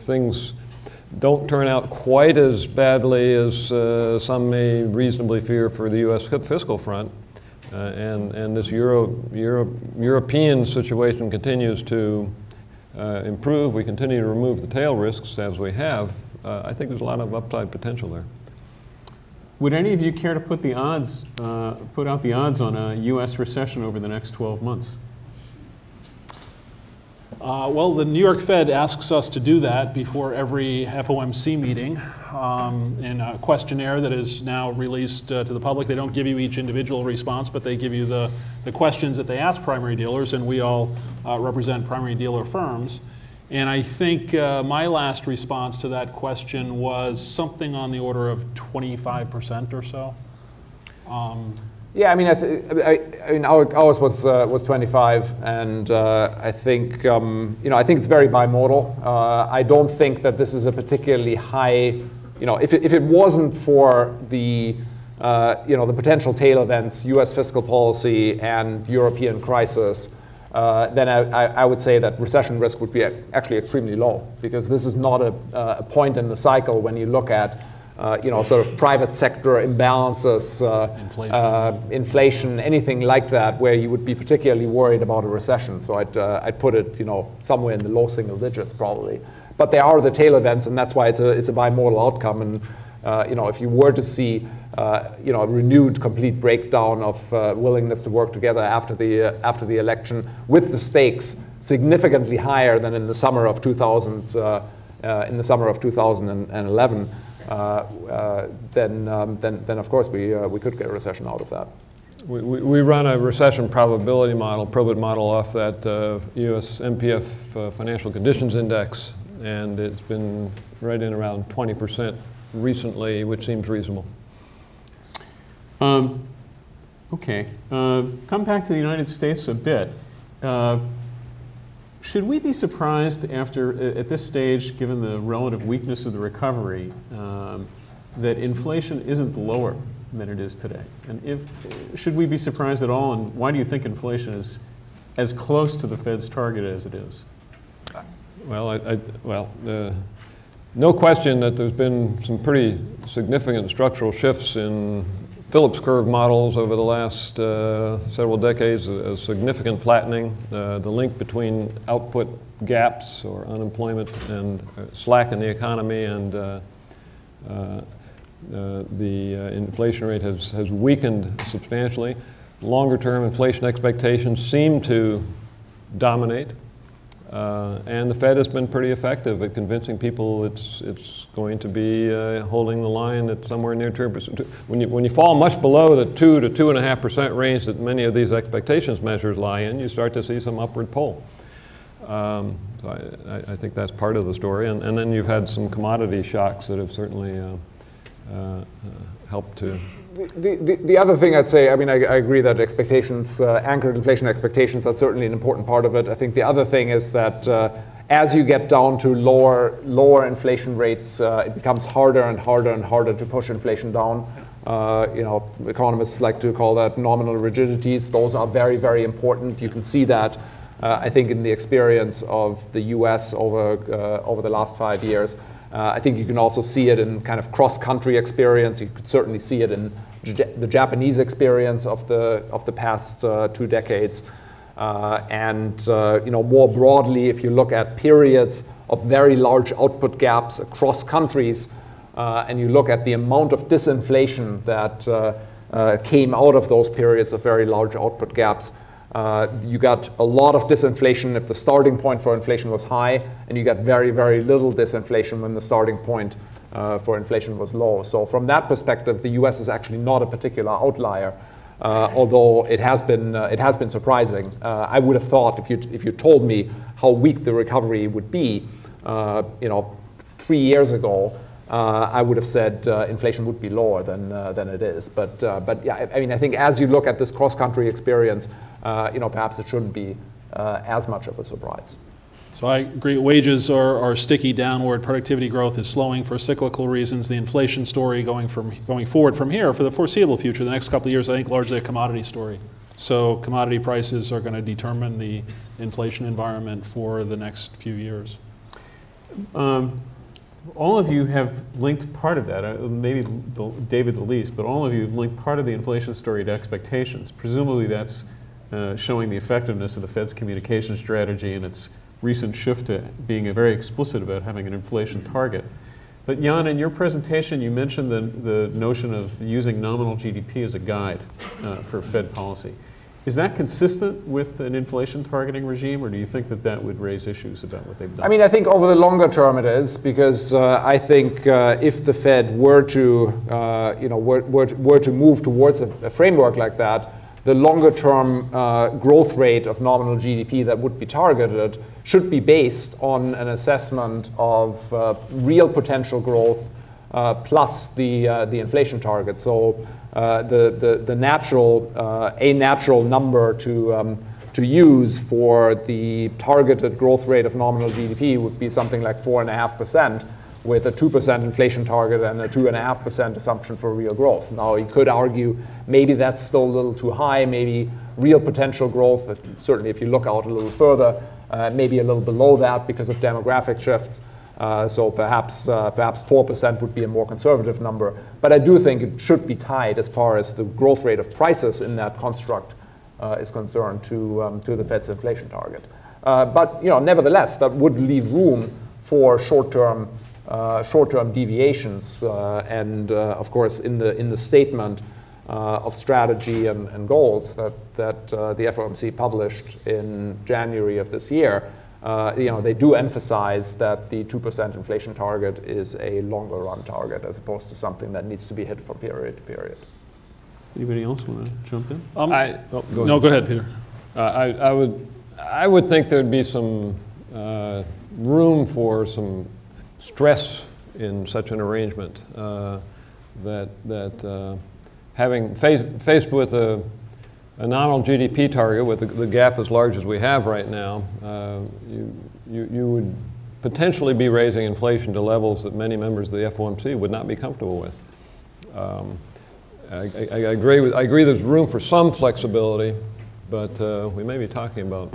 things don't turn out quite as badly as some may reasonably fear for the U.S. fiscal front, and this European situation continues to improve, we continue to remove the tail risks as we have, I think there's a lot of upside potential there. Would any of you care to put out the odds on a U.S. recession over the next 12 months? Well, the New York Fed asks us to do that before every FOMC meeting in a questionnaire that is now released to the public. They don't give you each individual response, but they give you the questions that they ask primary dealers, and we all represent primary dealer firms. And I think my last response to that question was something on the order of 25% or so. Yeah, I mean, ours was 25, and I think I think it's very bimodal. I don't think that this is a particularly high. If it wasn't for the the potential tail events, U.S. fiscal policy and European crisis, then I would say that recession risk would be actually extremely low, because this is not a point in the cycle when you look at sort of private sector imbalances, inflation, anything like that, where you would be particularly worried about a recession. So I'd put it, somewhere in the low single digits probably. But there are the tail events, and that's why it's a bimodal outcome. And if you were to see a renewed complete breakdown of willingness to work together after the election, with the stakes significantly higher than in the summer of 2011. Then of course we could get a recession out of that. We run a recession probability model, probit model, off that U.S. MPF Financial Conditions Index, and it's been right in around 20% recently, which seems reasonable. Okay, come back to the United States a bit. Should we be surprised at this stage, given the relative weakness of the recovery, that inflation isn't lower than it is today? And should we be surprised at all, and why do you think inflation is as close to the Fed's target as it is? Well, no question that there's been some pretty significant structural shifts in Phillips curve models over the last several decades, a significant flattening. The link between output gaps or unemployment and slack in the economy and the inflation rate has weakened substantially. Longer term inflation expectations seem to dominate. And the Fed has been pretty effective at convincing people it's going to be holding the line at somewhere near 2%. When you fall much below the 2 to 2.5% range that many of these expectations measures lie in, you start to see some upward pull. So I think that's part of the story. And then you've had some commodity shocks that have certainly helped to. The other thing I'd say, I mean, I agree that expectations, anchored inflation expectations are certainly an important part of it. I think the other thing is that as you get down to lower inflation rates, it becomes harder and harder and harder to push inflation down. You know, economists like to call that nominal rigidities. Those are very, very important. You can see that, I think, in the experience of the US over the last 5 years. I think you can also see it in kind of cross-country experience. You could certainly see it in the Japanese experience of the past 2 decades. You know, more broadly, if you look at periods of very large output gaps across countries, and you look at the amount of disinflation that came out of those periods of very large output gaps, you got a lot of disinflation if the starting point for inflation was high, and you got very, very little disinflation when the starting point for inflation was low. So from that perspective, the US is actually not a particular outlier, although it has been surprising. I would have thought if you told me how weak the recovery would be, you know, 3 years ago, I would have said inflation would be lower than it is. But yeah, I mean, I think as you look at this cross-country experience, you know, perhaps it shouldn't be as much of a surprise. So I agree, wages are sticky downward, productivity growth is slowing for cyclical reasons. The inflation story going forward from here for the foreseeable future, the next couple of years, I think largely a commodity story. So commodity prices are going to determine the inflation environment for the next few years. All of you have linked part of that, maybe David the least, but all of you have linked part of the inflation story to expectations. Presumably that's showing the effectiveness of the Fed's communication strategy and its recent shift to being very explicit about having an inflation target. But Jan, in your presentation, you mentioned the notion of using nominal GDP as a guide for Fed policy. Is that consistent with an inflation targeting regime, or do you think that would raise issues about what they've done? I mean, I think over the longer term it is, because I think if the Fed were to, you know, were to move towards a framework like that, the longer term growth rate of nominal GDP that would be targeted should be based on an assessment of real potential growth plus the inflation target. So the natural number to use for the targeted growth rate of nominal GDP would be something like 4.5%, with a 2% inflation target and a 2.5% assumption for real growth. Now, you could argue maybe that's still a little too high, maybe real potential growth, certainly if you look out a little further, maybe a little below that because of demographic shifts. So perhaps 4% would be a more conservative number. But I do think it should be tied, as far as the growth rate of prices in that construct is concerned, to the Fed's inflation target. But you know, nevertheless, that would leave room for short-term deviations. Of course, in the statement of strategy and goals that the FOMC published in January of this year, you know, they do emphasize that the 2% inflation target is a longer run target as opposed to something that needs to be hit from period to period. Anybody else want to jump in? Go ahead, Peter. I would think there'd be some room for some stress in such an arrangement, that having faced with a nominal GDP target with the gap as large as we have right now, you would potentially be raising inflation to levels that many members of the FOMC would not be comfortable with. I agree there's room for some flexibility, but we may be talking about...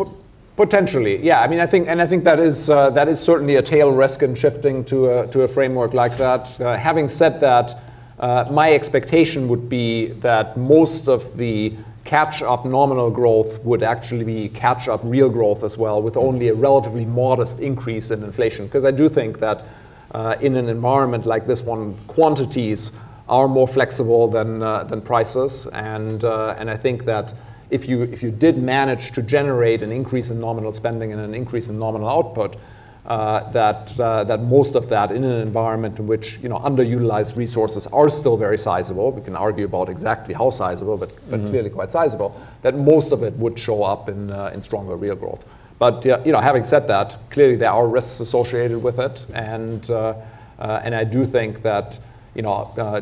Potentially, yeah. I mean, I think that is certainly a tail risk in shifting to a framework like that. Having said that, my expectation would be that most of the catch-up nominal growth would actually be catch-up real growth as well, with only a relatively modest increase in inflation. Because I do think that in an environment like this one, quantities are more flexible than prices, and I think that if you did manage to generate an increase in nominal spending and an increase in nominal output, that most of that in an environment in which underutilized resources are still very sizable, we can argue about exactly how sizable, but clearly quite sizable, that most of it would show up in stronger real growth. But having said that, clearly there are risks associated with it, and I do think that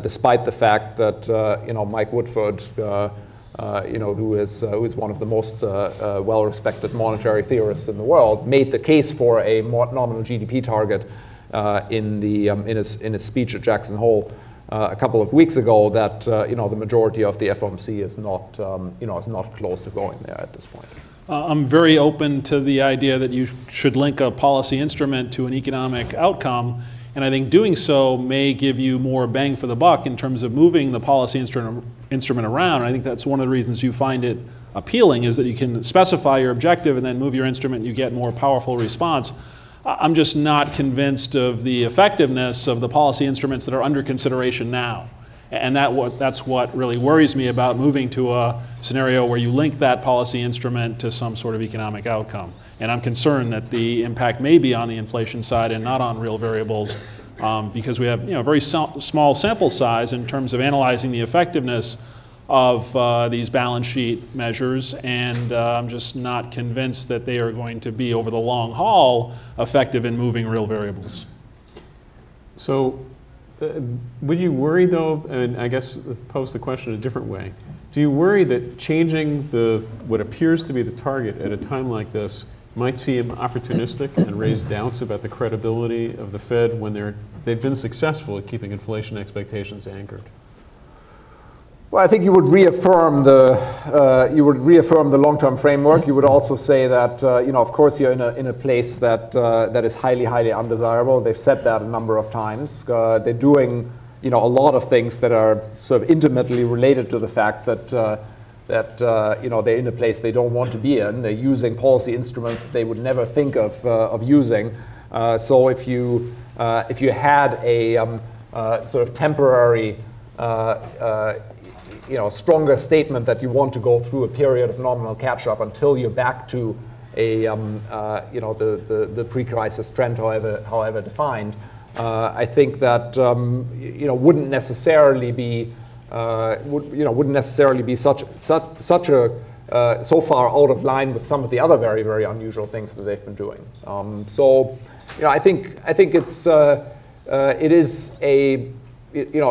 despite the fact that Mike Woodford, who is one of the most well-respected monetary theorists in the world, made the case for a more nominal GDP target in his speech at Jackson Hole a couple of weeks ago. That the majority of the FOMC is not close to going there at this point. I'm very open to the idea that you should link a policy instrument to an economic outcome, and I think doing so may give you more bang for the buck in terms of moving the policy instrument around. And I think that's one of the reasons you find it appealing, is that you can specify your objective and then move your instrument and you get more powerful response. I'm just not convinced of the effectiveness of the policy instruments that are under consideration now. And that's what really worries me about moving to a scenario where you link that policy instrument to some sort of economic outcome. And I'm concerned that the impact may be on the inflation side and not on real variables, because we have a very small sample size in terms of analyzing the effectiveness of these balance sheet measures, and I'm just not convinced that they are going to be, over the long haul, effective in moving real variables. So would you worry, though, and I guess pose the question a different way, do you worry that changing what appears to be the target at a time like this might seem opportunistic and raise doubts about the credibility of the Fed when they've been successful at keeping inflation expectations anchored? Well, I think you would reaffirm the long-term framework. You would also say that of course you're in a place that is highly undesirable. They've said that a number of times. They're doing a lot of things that are sort of intimately related to the fact that they're in a place they don't want to be in. They're using policy instruments that they would never think of using. So if you had a sort of temporary stronger statement that you want to go through a period of nominal catch-up until you're back to the pre-crisis trend, however defined, I think that wouldn't necessarily be such a so far out of line with some of the other very, very unusual things that they've been doing. I think it is a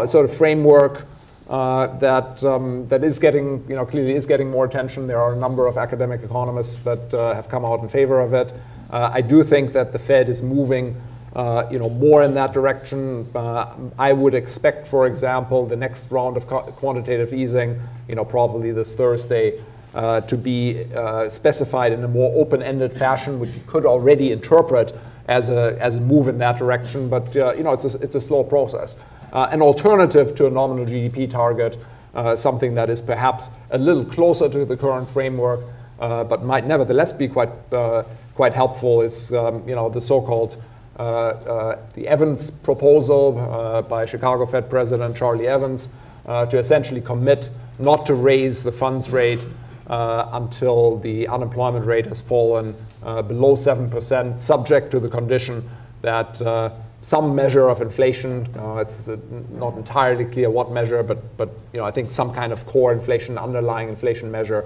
sort of framework that is getting clearly is getting more attention. There are a number of academic economists that have come out in favor of it. I do think that the Fed is moving more in that direction. I would expect, for example, the next round of quantitative easing, probably this Thursday, to be specified in a more open-ended fashion, which you could already interpret as a move in that direction. But it's a slow process. An alternative to a nominal GDP target, something that is perhaps a little closer to the current framework, but might nevertheless be quite helpful, is the so-called the Evans proposal by Chicago Fed President Charlie Evans to essentially commit not to raise the funds rate until the unemployment rate has fallen below 7%, subject to the condition that some measure of inflation, it's not entirely clear what measure, but I think some kind of core inflation, underlying inflation measure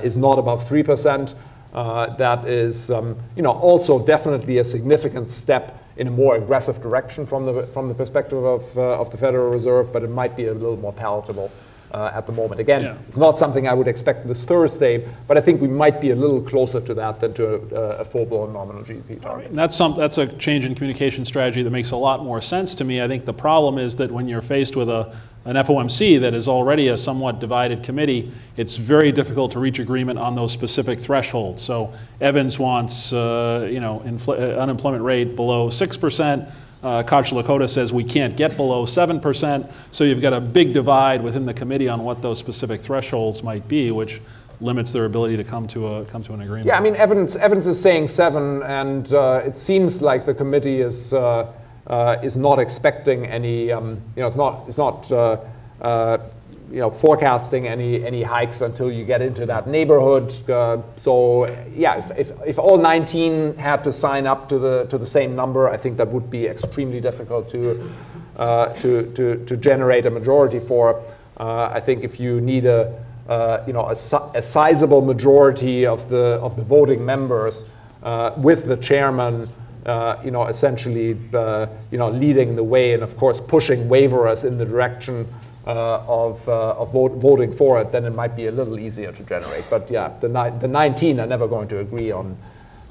is not above 3%. That is also definitely a significant step in a more aggressive direction from the perspective of the Federal Reserve, but it might be a little more palatable at the moment. Again, It's not something I would expect this Thursday, but I think we might be a little closer to that than to a full-blown nominal GDP target. And that's a change in communication strategy that makes a lot more sense to me. I think the problem is that when you're faced with an FOMC that is already a somewhat divided committee, it's very difficult to reach agreement on those specific thresholds. So Evans wants unemployment rate below 6%. Koch Lakota says we can't get below 7%, so you've got a big divide within the committee on what those specific thresholds might be, which limits their ability to come to an agreement. Yeah, I mean, Evans is saying 7, and it seems like the committee is not expecting any, it's not forecasting any hikes until you get into that neighborhood. So yeah, if all 19 had to sign up to the same number, I think that would be extremely difficult to generate a majority for. I think if you need a sizable majority of the voting members with the chairman, essentially, leading the way and of course pushing waivers in the direction of voting for it, then it might be a little easier to generate. But yeah, the 19 are never going to agree on,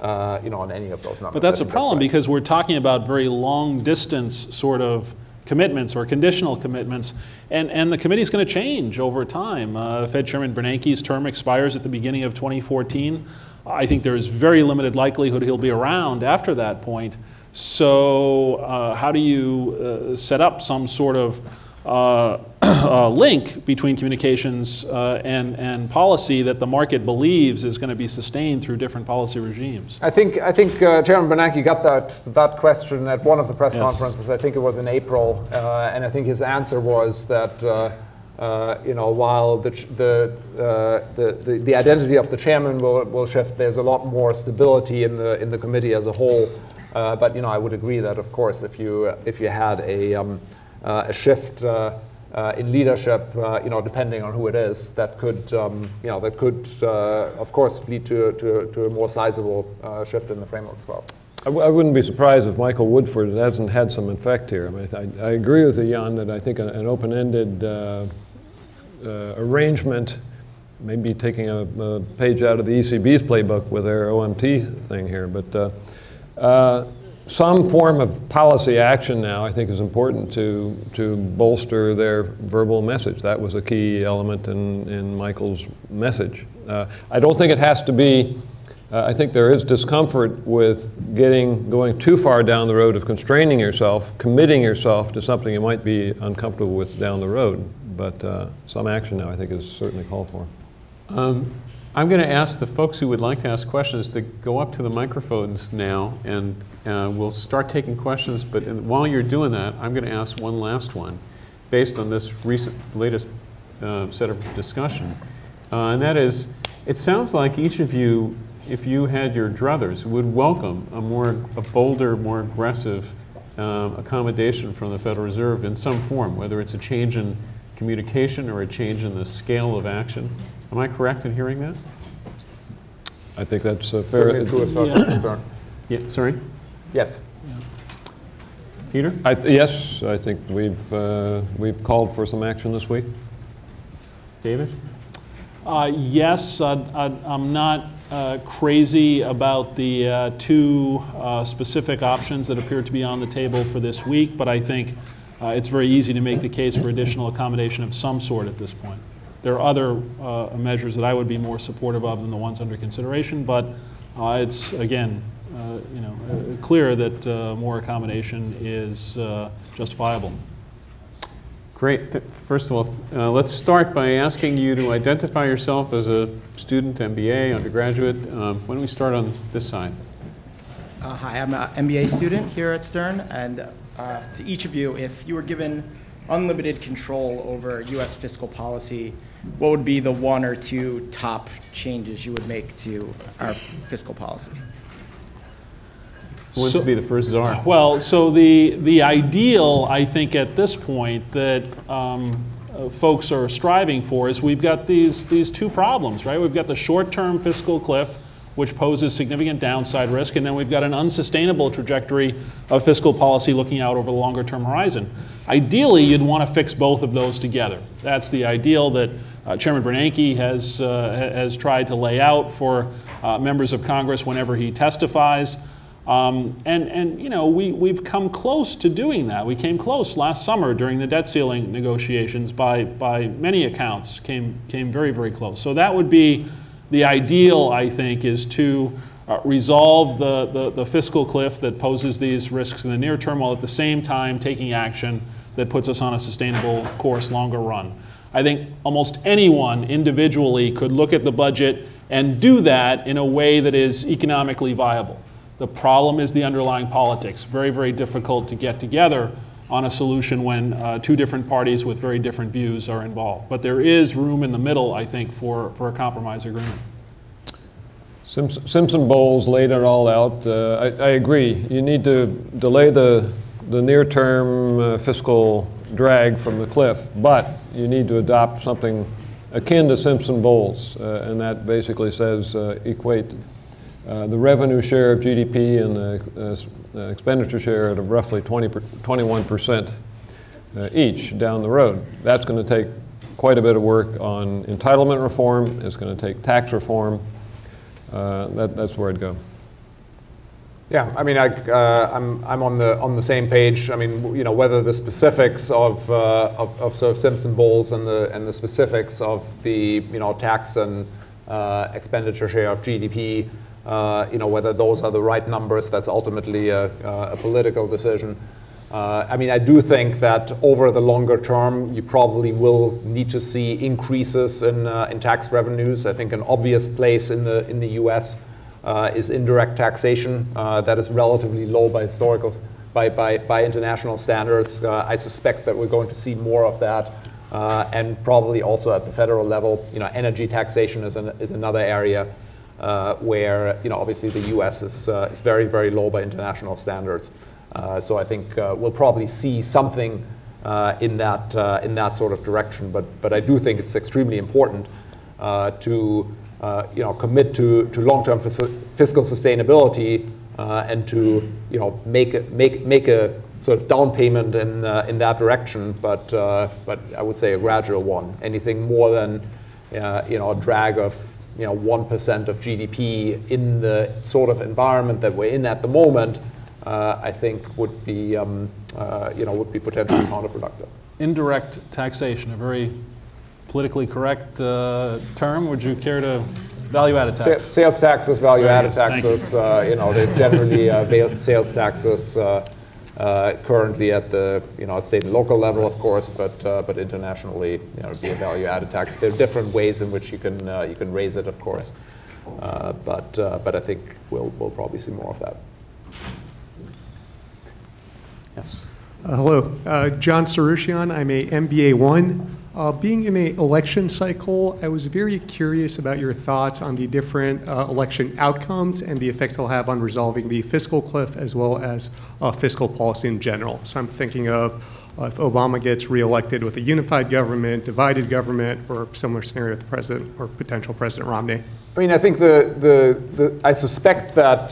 on any of those numbers. But that's a problem because we're talking about very long distance sort of commitments or conditional commitments, and the committee's going to change over time. Fed Chairman Bernanke's term expires at the beginning of 2014. I think there's very limited likelihood he'll be around after that point. So how do you set up some sort of link between communications and policy that the market believes is going to be sustained through different policy regimes? I think Chairman Bernanke got that question at one of the press conferences. I think it was in April, and I think his answer was that while the identity of the chairman will shift, there's a lot more stability in the committee as a whole. But I would agree that of course if you had a shift in leadership, depending on who it is, that could, of course, lead to a more sizable shift in the framework as well. I wouldn't be surprised if Michael Woodford hasn't had some effect here. I mean, I agree with you, Jan, that I think an open-ended arrangement, maybe taking a page out of the ECB's playbook with their OMT thing here, but some form of policy action now, I think, is important to bolster their verbal message. That was a key element in Michael's message. I don't think it has to be, I think there is discomfort with going too far down the road of constraining yourself, committing yourself to something you might be uncomfortable with down the road. But some action now, I think, is certainly called for. I'm going to ask the folks who would like to ask questions to go up to the microphones now, and we'll start taking questions. But while you're doing that, I'm going to ask one last one based on this latest set of discussion. And that is, it sounds like each of you, if you had your druthers, would welcome a bolder, more aggressive accommodation from the Federal Reserve in some form, whether it's a change in communication or a change in the scale of action. Am I correct in hearing that? I think that's fair. Certainly true as far as I'm concerned. Yeah, sorry? Yes. Peter? Yes, I think we've called for some action this week. David? Yes, I'm not crazy about the two specific options that appear to be on the table for this week, but I think it's very easy to make the case for additional accommodation of some sort at this point. There are other measures that I would be more supportive of than the ones under consideration, but it's, again, clear that more accommodation is justifiable. Great. First of all, let's start by asking you to identify yourself as a student, MBA, undergraduate. Why don't we start on this side? Hi, I'm an MBA student here at Stern, and to each of you, if you were given unlimited control over U.S. fiscal policy, what would be the one or two top changes you would make to our fiscal policy? Who wants to be the first czar? Well, so the ideal, I think, at this point that folks are striving for is we've got these two problems, right? We've got the short-term fiscal cliff, which poses significant downside risk, and then we've got an unsustainable trajectory of fiscal policy looking out over the longer-term horizon. Ideally, you'd want to fix both of those together. That's the ideal that Chairman Bernanke has tried to lay out for members of Congress whenever he testifies. We've come close to doing that. We came close last summer during the debt ceiling negotiations by many accounts, came very, very close. So that would be the ideal, I think, is to resolve the fiscal cliff that poses these risks in the near term, while at the same time taking action that puts us on a sustainable course longer run. I think almost anyone individually could look at the budget and do that in a way that is economically viable. The problem is the underlying politics. Very, very difficult to get together on a solution when two different parties with very different views are involved. But there is room in the middle, I think, for a compromise agreement. Simpson-Bowles laid it all out. I agree. You need to delay the near-term fiscal drag from the cliff, but you need to adopt something akin to Simpson-Bowles, and that basically says equate the revenue share of GDP and the expenditure share at roughly 21% each down the road. That's going to take quite a bit of work on entitlement reform. It's going to take tax reform. That's where I'd go. Yeah, I mean, I'm on the same page. I mean, you know, whether the specifics of sort of Simpson-Bowles and the specifics of the tax and expenditure share of GDP, you know, whether those are the right numbers, that's ultimately a political decision. I mean, I do think that over the longer term, you probably will need to see increases in tax revenues. I think an obvious place in the U.S. Is indirect taxation. That is relatively low by international standards. I suspect that we're going to see more of that, and probably also at the federal level. You know, energy taxation is another area where obviously the U.S. is very, very low by international standards. So I think we'll probably see something in that sort of direction. But I do think it's extremely important to commit to long-term fiscal sustainability and to make a sort of down payment in that direction. But I would say a gradual one. Anything more than a drag of 1% of GDP in the sort of environment that we're in at the moment, I think would be potentially counterproductive. Indirect taxation, a very politically correct term. Would you care to value-added tax? Sales taxes, value-added taxes. They're generally sales taxes currently at the state and local level, of course, but internationally, it'd be a value-added tax. There are different ways in which you can raise it, of course, but I think we'll probably see more of that. Yes. Hello, John Sarushian. I'm a MBA 1. Being in an election cycle, I was very curious about your thoughts on the different election outcomes and the effects they'll have on resolving the fiscal cliff as well as fiscal policy in general. So I'm thinking of if Obama gets reelected with a unified government, divided government, or similar scenario with the president or potential President Romney. I mean, I think I suspect that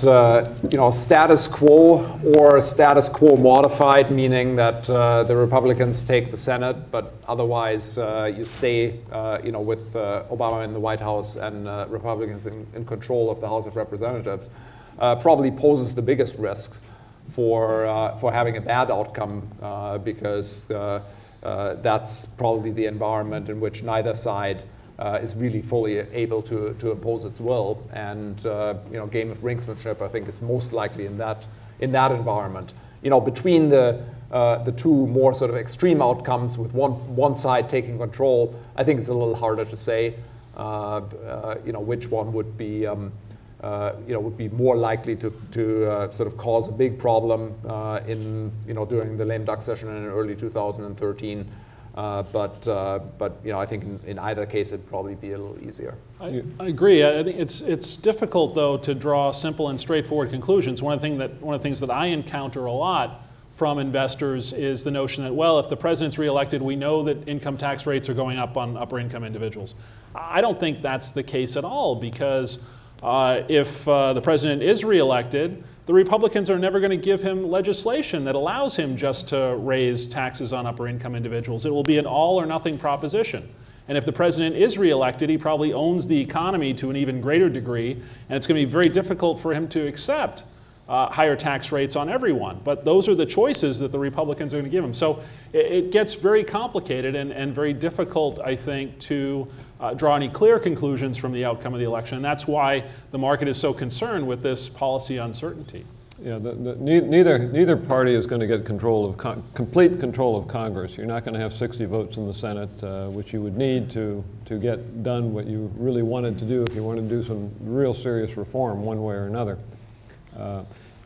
status quo or status quo modified, meaning that the Republicans take the Senate, but otherwise you stay with Obama in the White House and Republicans in control of the House of Representatives, probably poses the biggest risks for having a bad outcome because that's probably the environment in which neither side is really fully able to impose its will, and game of brinksmanship, I think, is most likely in that environment. Between the two more sort of extreme outcomes, with one side taking control, I think it's a little harder to say. Which one would be more likely to sort of cause a big problem during the lame duck session in early 2013. But I think in either case it'd probably be a little easier. I agree. I think it's difficult though to draw simple and straightforward conclusions. One of the things that I encounter a lot from investors is the notion that, well, if the president's reelected, we know that income tax rates are going up on upper income individuals. I don't think that's the case at all, because if the president is reelected, the Republicans are never going to give him legislation that allows him just to raise taxes on upper income individuals. It will be an all or nothing proposition. And if the president is reelected, he probably owns the economy to an even greater degree, and it's going to be very difficult for him to accept higher tax rates on everyone. But those are the choices that the Republicans are going to give them. So it gets very complicated and very difficult, I think, to draw any clear conclusions from the outcome of the election. And that's why the market is so concerned with this policy uncertainty. Yeah, neither party is going to get control of complete control of Congress. You're not going to have 60 votes in the Senate, which you would need to get done what you really wanted to do if you wanted to do some real serious reform one way or another.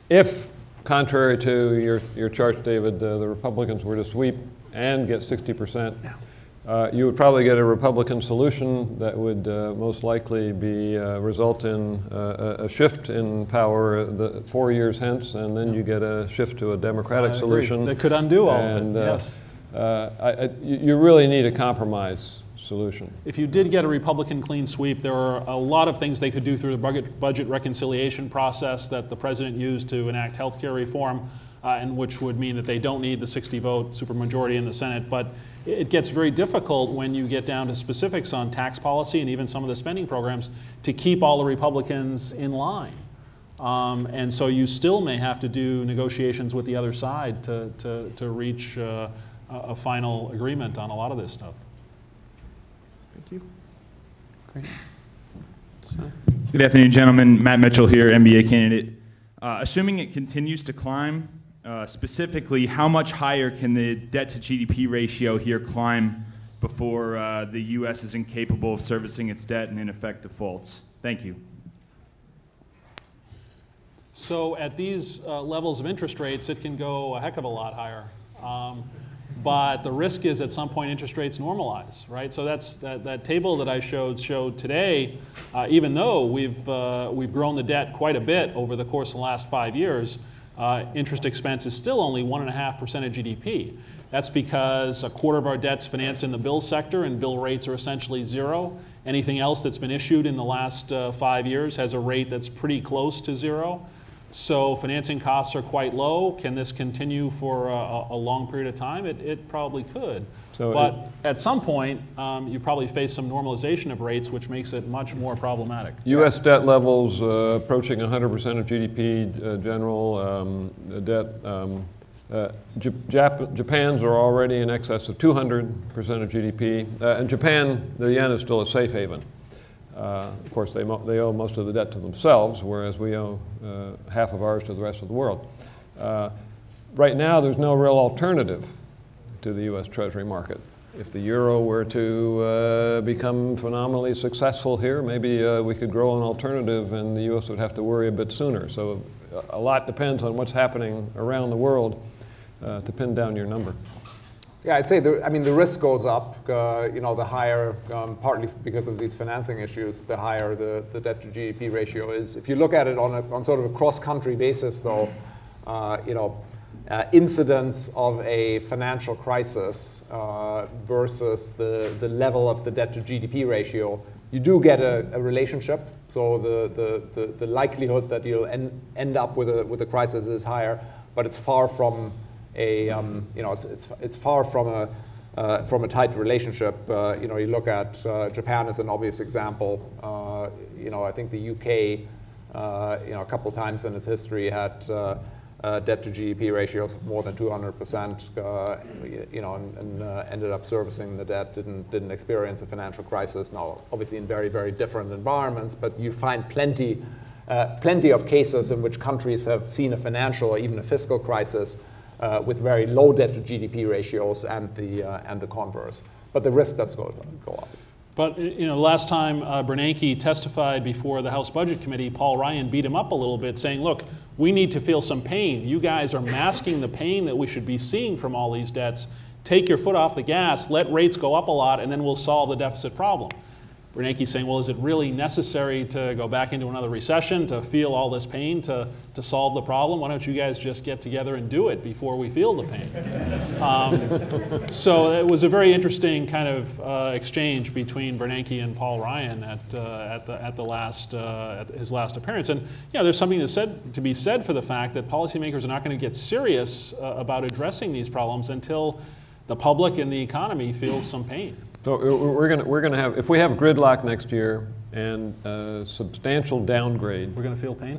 If, contrary to your chart, David, the Republicans were to sweep and get 60%, you would probably get a Republican solution that would most likely be result in a shift in power 4 years hence, and then you get a shift to a Democratic solution. That could undo all of it, yes. You really need a compromise solution. If you did get a Republican clean sweep, there are a lot of things they could do through the budget reconciliation process that the president used to enact health care reform, and which would mean that they don't need the 60-vote supermajority in the Senate. But it gets very difficult when you get down to specifics on tax policy and even some of the spending programs to keep all the Republicans in line. And so you still may have to do negotiations with the other side to reach a final agreement on a lot of this stuff. Thank you. Great. Good afternoon, gentlemen. Matt Mitchell here, MBA candidate. Assuming it continues to climb, specifically, how much higher can the debt to GDP ratio here climb before the U.S. is incapable of servicing its debt and in effect defaults? Thank you. So at these levels of interest rates, it can go a heck of a lot higher. But the risk is at some point interest rates normalize, right? So that's that table that I showed today, even though we've grown the debt quite a bit over the course of the last 5 years, interest expense is still only 1.5% of GDP. That's because a quarter of our debt's financed in the bill sector, and bill rates are essentially zero. Anything else that's been issued in the last 5 years has a rate that's pretty close to zero. So financing costs are quite low. Can this continue for a long period of time? It probably could. But at some point, you probably face some normalization of rates, which makes it much more problematic. U.S. debt levels approaching 100% of GDP, general debt. Japan's are already in excess of 200% of GDP. And Japan, the yen is still a safe haven. Of course, they owe most of the debt to themselves, whereas we owe half of ours to the rest of the world. Right now, there's no real alternative to the U.S. Treasury market. If the euro were to become phenomenally successful here, maybe we could grow an alternative and the U.S. would have to worry a bit sooner. So a lot depends on what's happening around the world to pin down your number. Yeah, I'd say the risk goes up. The higher, partly because of these financing issues, the higher the debt to GDP ratio is. If you look at it on sort of a cross-country basis, though, incidence of a financial crisis versus the level of the debt to GDP ratio, you do get a relationship. So the likelihood that you'll end up with a crisis is higher, but it's far from it's far from a tight relationship. You look at Japan as an obvious example. I think the UK, a couple times in its history had debt to GDP ratios of more than 200%. And ended up servicing the debt. Didn't experience a financial crisis. Now, obviously, in very, very different environments, but you find plenty of cases in which countries have seen a financial or even a fiscal crisis with very low debt to GDP ratios and the converse. But the risk does go up. But last time Bernanke testified before the House Budget Committee, Paul Ryan beat him up a little bit, saying, look, we need to feel some pain. You guys are masking the pain that we should be seeing from all these debts. Take your foot off the gas, let rates go up a lot, and then we'll solve the deficit problem. Bernanke's saying, well, is it really necessary to go back into another recession, to feel all this pain, to solve the problem? Why don't you guys just get together and do it before we feel the pain? So it was a very interesting kind of exchange between Bernanke and Paul Ryan at his last appearance. And there's something to be said for the fact that policymakers are not going to get serious about addressing these problems until the public and the economy feels some pain. So we're going to have, if we have gridlock next year and a substantial downgrade. We're going to feel pain?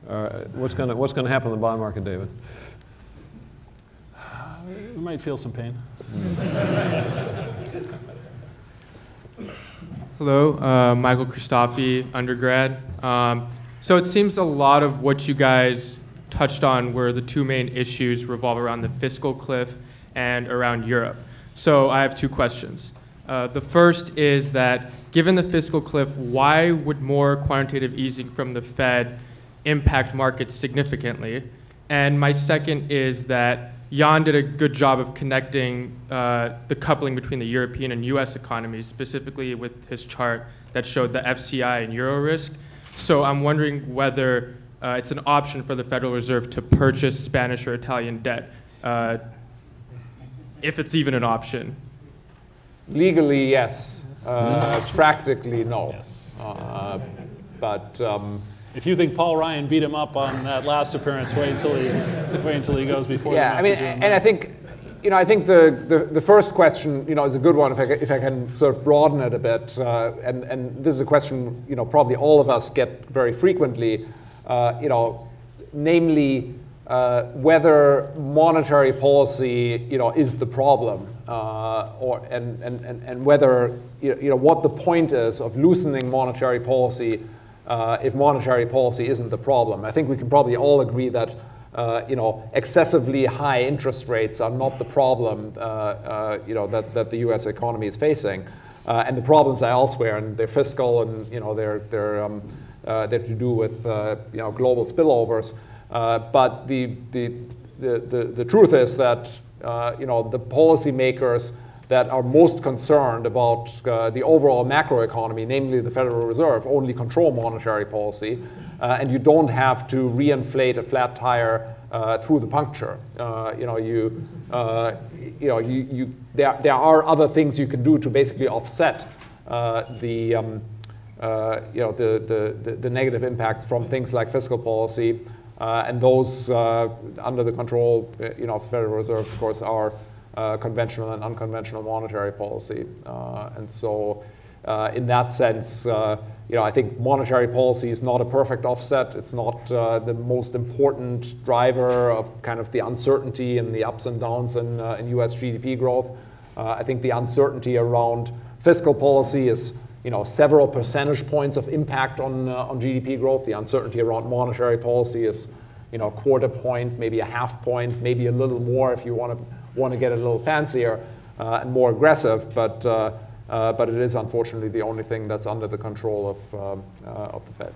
what's going to happen in the bond market, David? We might feel some pain. Hello, Michael Christofi, undergrad. So it seems a lot of what you guys touched on were the two main issues revolve around the fiscal cliff and around Europe. So I have two questions. The first is that given the fiscal cliff, why would more quantitative easing from the Fed impact markets significantly? And my second is that Jan did a good job of connecting the coupling between the European and US economies, specifically with his chart that showed the FCI and Euro risk. So I'm wondering whether it's an option for the Federal Reserve to purchase Spanish or Italian debt, if it's even an option. Legally, yes. Practically, no. Yes. But if you think Paul Ryan beat him up on that last appearance, wait until he goes before. yeah, I mean, and I think, I think the first question, is a good one if I can sort of broaden it a bit. And this is a question, probably all of us get very frequently. Namely, whether monetary policy, is the problem, and whether what the point is of loosening monetary policy if monetary policy isn't the problem. I think we can probably all agree that excessively high interest rates are not the problem that the U.S. economy is facing, and the problems are elsewhere, and they're fiscal, and they're to do with global spillovers. But the truth is that the policymakers that are most concerned about the overall macroeconomy, namely the Federal Reserve, only control monetary policy, and you don't have to reinflate a flat tire through the puncture. There are other things you can do to basically offset the negative impacts from things like fiscal policy, and those under the control of the Federal Reserve, of course, are conventional and unconventional monetary policy. And so in that sense, I think monetary policy is not a perfect offset. It's not the most important driver of kind of the uncertainty and the ups and downs in US GDP growth. I think the uncertainty around fiscal policy is several percentage points of impact on GDP growth. The uncertainty around monetary policy is a quarter point, maybe a half point, maybe a little more if you want to get a little fancier and more aggressive, but it is unfortunately the only thing that's under the control of the Fed.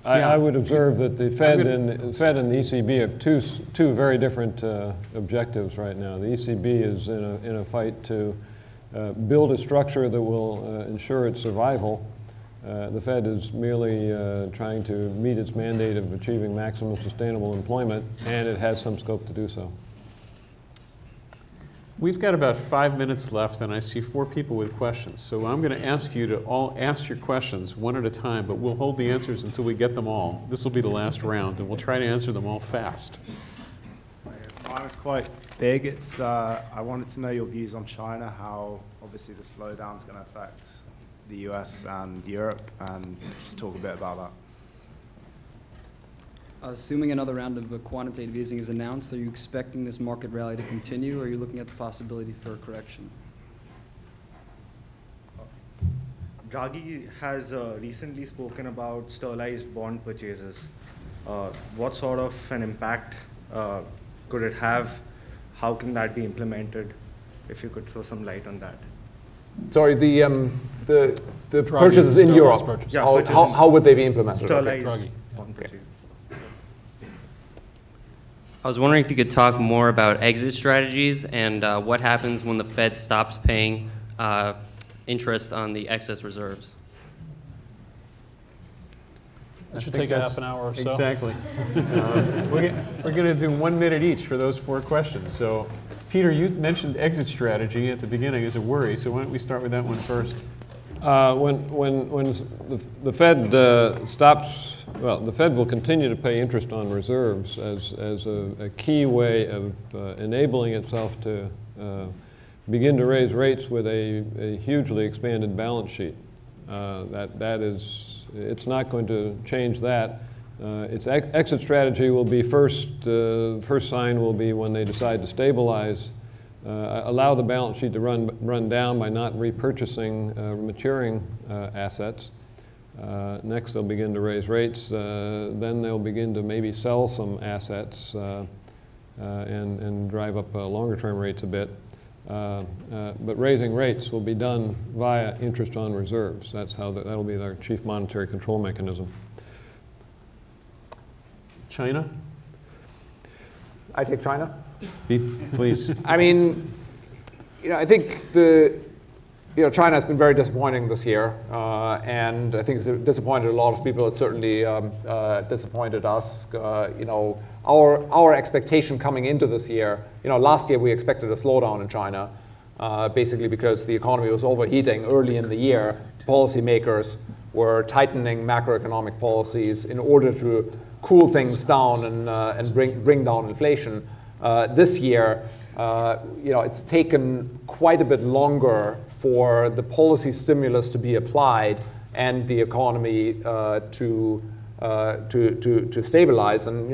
I would observe that the Fed and the ECB have two very different objectives right now. The ECB is in a fight to build a structure that will ensure its survival. The Fed is merely trying to meet its mandate of achieving maximum sustainable employment, and it has some scope to do so. We've got about 5 minutes left, and I see 4 people with questions. So I'm going to ask you to all ask your questions one at a time, but we'll hold the answers until we get them all. This will be the last round, and we'll try to answer them all fast. Mine is quite big. It's I wanted to know your views on China, how obviously the slowdown is going to affect the US and Europe, and just talk a bit about that. Assuming another round of quantitative easing is announced, are you expecting this market rally to continue, or are you looking at the possibility for a correction? Draghi has recently spoken about sterlized bond purchases. What sort of an impact could it have? How can that be implemented? If you could throw some light on that. Sorry, the purchases in Europe. Yeah, how would they be implemented? Sterlized bond purchases. I was wondering if you could talk more about exit strategies and what happens when the Fed stops paying interest on the excess reserves. That should take a half an hour or so. Exactly. We're going to do 1 minute each for those 4 questions. So, Peter, you mentioned exit strategy at the beginning as a worry, so why don't we start with that one first? When the Fed stops, well, the Fed will continue to pay interest on reserves as a key way of enabling itself to begin to raise rates with a hugely expanded balance sheet. That is It's not going to change that. Its exit strategy will be first sign will be when they decide to stabilize, allow the balance sheet to run down by not repurchasing maturing assets. Next, they'll begin to raise rates. Then they'll begin to maybe sell some assets and drive up longer-term rates a bit. But raising rates will be done via interest on reserves. That's how that'll be their chief monetary control mechanism. China? I take China. Please. I mean, I think China has been very disappointing this year, and I think it's disappointed a lot of people. It certainly disappointed us. Our expectation coming into this year, last year we expected a slowdown in China, basically because the economy was overheating early in the year. Policymakers were tightening macroeconomic policies in order to cool things down and bring down inflation. This year, it's taken quite a bit longer for the policy stimulus to be applied and the economy to stabilize, and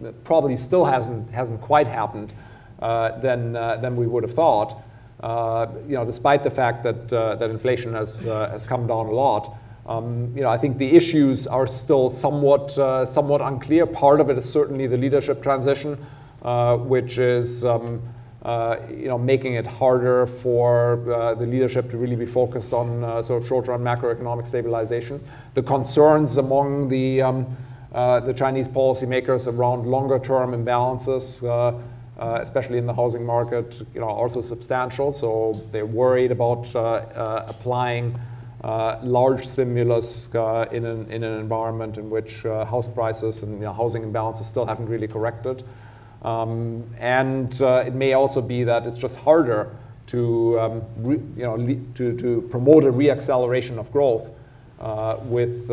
it probably still hasn't quite happened than we would have thought. Despite the fact that inflation has come down a lot. I think the issues are still somewhat unclear. Part of it is certainly the leadership transition, which is making it harder for the leadership to really be focused on sort of short-term macroeconomic stabilization. The concerns among the Chinese policymakers around longer-term imbalances, especially in the housing market, are also substantial. So they're worried about applying large stimulus in an environment in which house prices and housing imbalances still haven't really corrected. It may also be that it's just harder to promote a reacceleration of growth with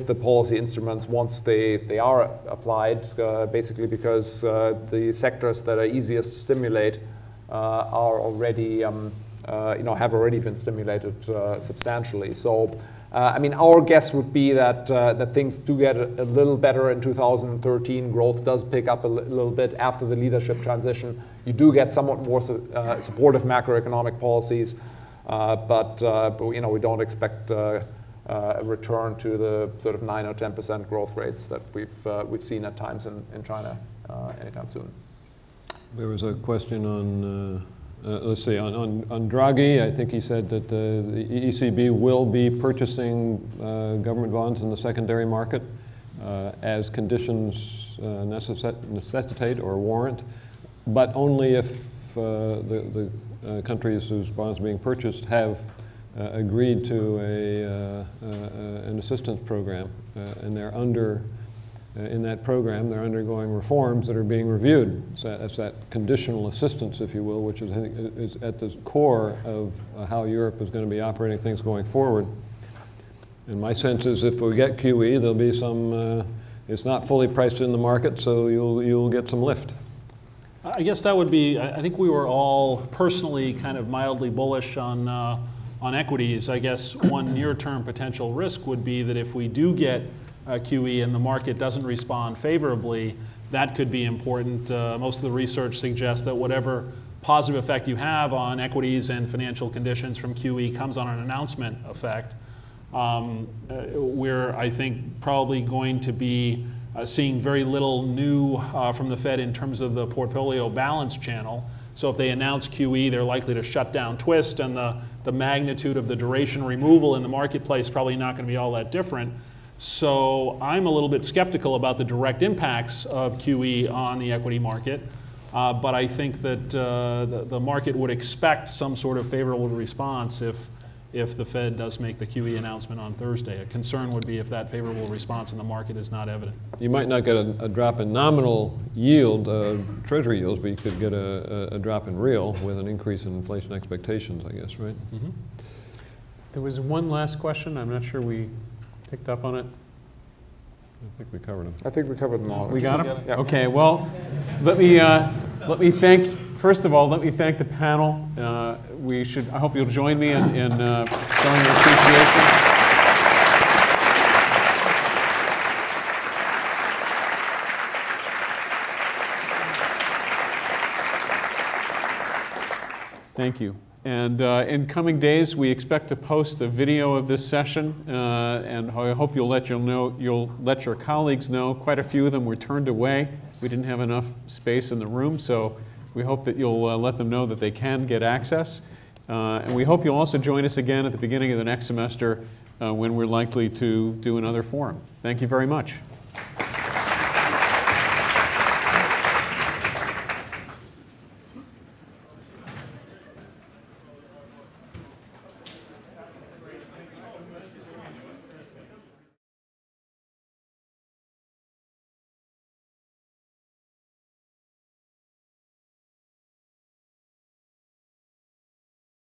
the policy instruments once they are applied, basically because the sectors that are easiest to stimulate are already have already been stimulated substantially. So. Our guess would be that things do get a little better in 2013. Growth does pick up a little bit after the leadership transition. You do get somewhat more supportive macroeconomic policies, but we don't expect a return to the sort of 9 or 10% growth rates that we've seen at times in China anytime soon. There was a question on. Let's see, on Draghi, I think he said that the ECB will be purchasing government bonds in the secondary market as conditions necessitate or warrant, but only if the countries whose bonds are being purchased have agreed to an assistance program, and they're in that program, they're undergoing reforms that are being reviewed. So that's that conditional assistance, if you will, which is, I think, is at the core of how Europe is going to be operating things going forward. And my sense is if we get QE, there'll be some, it's not fully priced in the market, so you'll get some lift. I guess that would be, I think we were all personally kind of mildly bullish on equities. I guess one near-term potential risk would be that if we do get QE and the market doesn't respond favorably, that could be important. Most of the research suggests that whatever positive effect you have on equities and financial conditions from QE comes on an announcement effect. We're, I think, probably going to be seeing very little new from the Fed in terms of the portfolio balance channel. So if they announce QE, they're likely to shut down twist, and the magnitude of the duration removal in the marketplace is probably not going to be all that different. So I'm a little bit skeptical about the direct impacts of QE on the equity market, but I think that the market would expect some sort of favorable response if the Fed does make the QE announcement on Thursday. A concern would be if that favorable response in the market is not evident. You might not get a drop in nominal yield, treasury yields, but you could get a drop in real with an increase in inflation expectations, I guess, right? Mm-hmm. There was one last question. I'm not sure we picked up on it. I think we covered them. I think we covered them all. We got them? Yeah. Okay, well, let me thank, first of all, let me thank the panel. I hope you'll join me in showing your appreciation. Thank you. And in coming days, we expect to post a video of this session, and I hope you'll let your colleagues know. Quite a few of them were turned away. We didn't have enough space in the room, so we hope that you'll let them know that they can get access. And we hope you'll also join us again at the beginning of the next semester when we're likely to do another forum. Thank you very much.